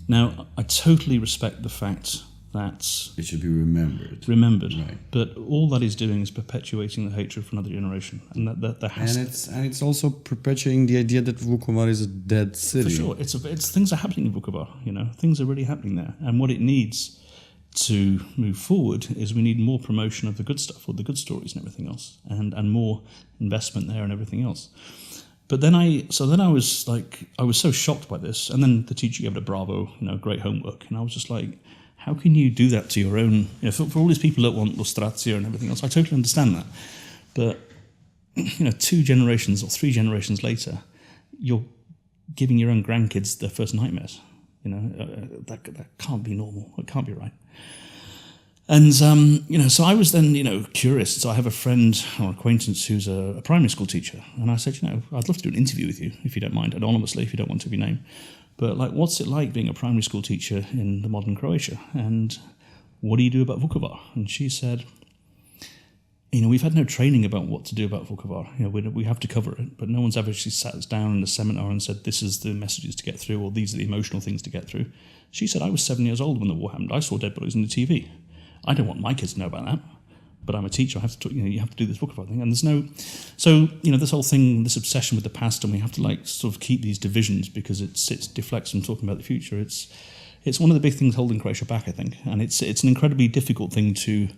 Now, I totally respect the fact that It should be remembered. Right. But all that is doing is perpetuating the hatred for another generation, and that has. And it's also perpetuating the idea that Vukovar is a dead city. For sure, it's things are happening in Vukovar. Things are really happening there, and what it needs to move forward is we need more promotion of the good stuff, or the good stories and everything else, and more investment there and everything else. But then I was so shocked by this, and then the teacher gave it a bravo, great homework, and I was just like, how can you do that to your own? For all these people that want Lustratia and everything else, I totally understand that. But 2 generations or 3 generations later, you're giving your own grandkids their first nightmares. That can't be normal. It can't be right. And so I was then curious. So I have a friend or acquaintance who's a primary school teacher, and I said, I'd love to do an interview with you if you don't mind, anonymously, if you don't want to be named. But what's it like being a primary school teacher in the modern Croatia? And what do you do about Vukovar? And she said, we've had no training about what to do about Vukovar. We have to cover it, but no one's ever actually sat us down in a seminar and said, this is the messages to get through, or these are the emotional things to get through. She said, I was 7 years old when the war happened. I saw dead bodies on the TV. I don't want my kids to know about that. But I'm a teacher. I have to, you have to do this Vukovar thing, and there's no. So this whole thing, this obsession with the past, and we have to sort of keep these divisions because it deflects from talking about the future. It's one of the big things holding Croatia back, I think, and it's an incredibly difficult thing to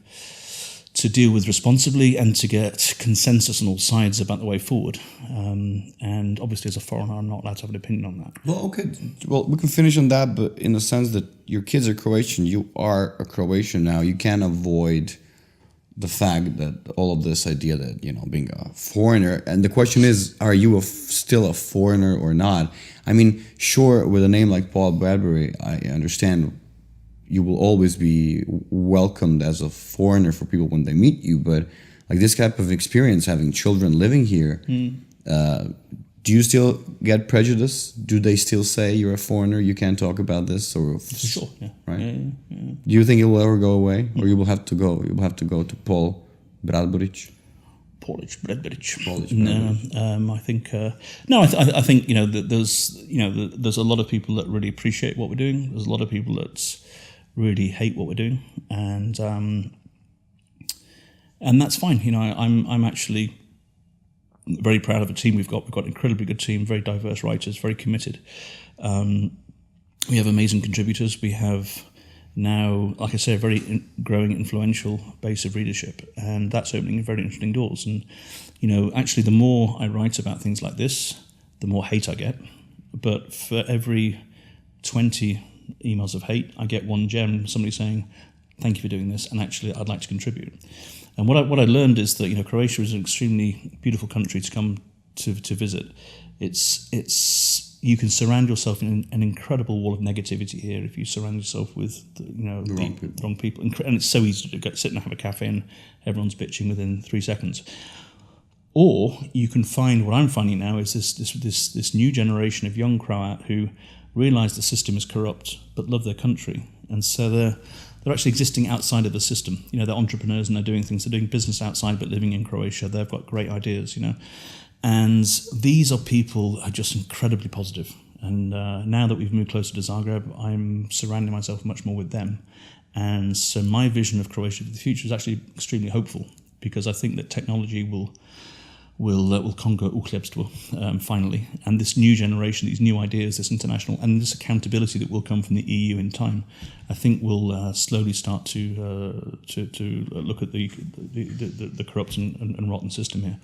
deal with responsibly and to get consensus on all sides about the way forward. And obviously, as a foreigner, I'm not allowed to have an opinion on that. Well, okay. Well, we can finish on that, but in the sense that your kids are Croatian, you are a Croatian now. You can't avoid the fact that all of this idea that, being a foreigner, and the question is, are you still a foreigner or not? I mean, sure, with a name like Paul Bradbury, I understand you will always be welcomed as a foreigner for people when they meet you, but this type of experience, having children living here, do you still get prejudice? Do they still say you're a foreigner, you can't talk about this? Or for sure, yeah. Right? Yeah. Do you think it will ever go away, or you will have to go? You will have to go to Paul Bradbury. Bradbury. No, I think no. I think that there's a lot of people that really appreciate what we're doing. There's a lot of people that really hate what we're doing, and that's fine. I'm actually very proud of the team we've got. We've got an incredibly good team, very diverse writers, very committed. We have amazing contributors. We have now, like I say, a very growing influential base of readership, and that's opening very interesting doors. And actually, the more I write about things like this, the more hate I get. But for every 20 emails of hate, I get one gem, somebody saying, "Thank you for doing this," and actually, I'd like to contribute. And what I learned is that Croatia is an extremely beautiful country to come to visit. It's you can surround yourself in an incredible wall of negativity here if you surround yourself with the wrong people, and it's so easy to sit and have a cafe and everyone's bitching within 3 seconds. Or you can find what I'm finding now is this new generation of young Croat who realise the system is corrupt but love their country, and so they're actually existing outside of the system. They're entrepreneurs and they're doing things. They're doing business outside but living in Croatia. They've got great ideas, And these are people who are just incredibly positive. And now that we've moved closer to Zagreb, I'm surrounding myself much more with them. And so my vision of Croatia for the future is actually extremely hopeful, because I think that technology will conquer uhljebstvo finally. And this new generation, these new ideas, this international, and this accountability that will come from the EU in time, I think will slowly start to look at the corrupt and rotten system here.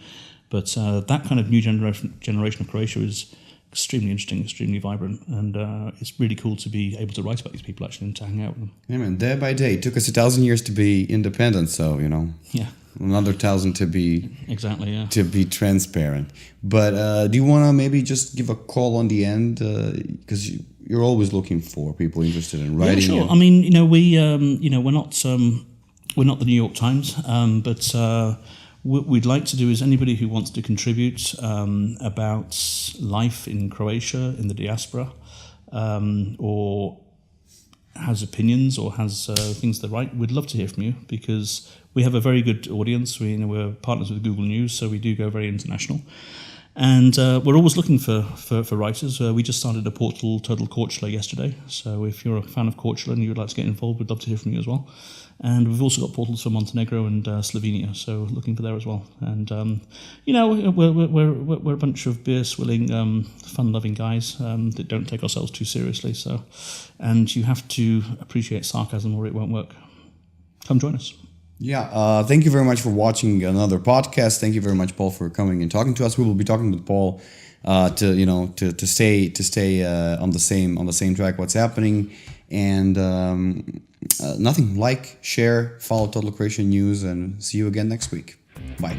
But that kind of new generation of Croatia is extremely interesting, extremely vibrant, and it's really cool to be able to write about these people actually and to hang out with them. Yeah, man. Day by day, it took us 1,000 years to be independent, so Yeah. Another 1,000 to be exactly, yeah. To be transparent. But do you want to maybe just give a call on the end, because you're always looking for people interested in writing? Yeah, sure. I mean, we're not the New York Times, but what we'd like to do is anybody who wants to contribute about life in Croatia, in the diaspora, or has opinions or has things to write, we'd love to hear from you, because we have a very good audience. We're partners with Google News, so we do go very international. And we're always looking for writers. We just started a portal, Total Croatia, yesterday. So if you're a fan of Croatia and you'd like to get involved, we'd love to hear from you as well. And we've also got portals for Montenegro and Slovenia, so looking for there as well. And we're a bunch of beer-swilling, fun-loving guys that don't take ourselves too seriously. So, and you have to appreciate sarcasm, or it won't work. Come join us. Yeah, thank you very much for watching another podcast. Thank you very much, Paul, for coming and talking to us. We will be talking with Paul to stay on the same track. What's happening, and nothing. Like, share, follow Total Croatia News, and see you again next week. Bye.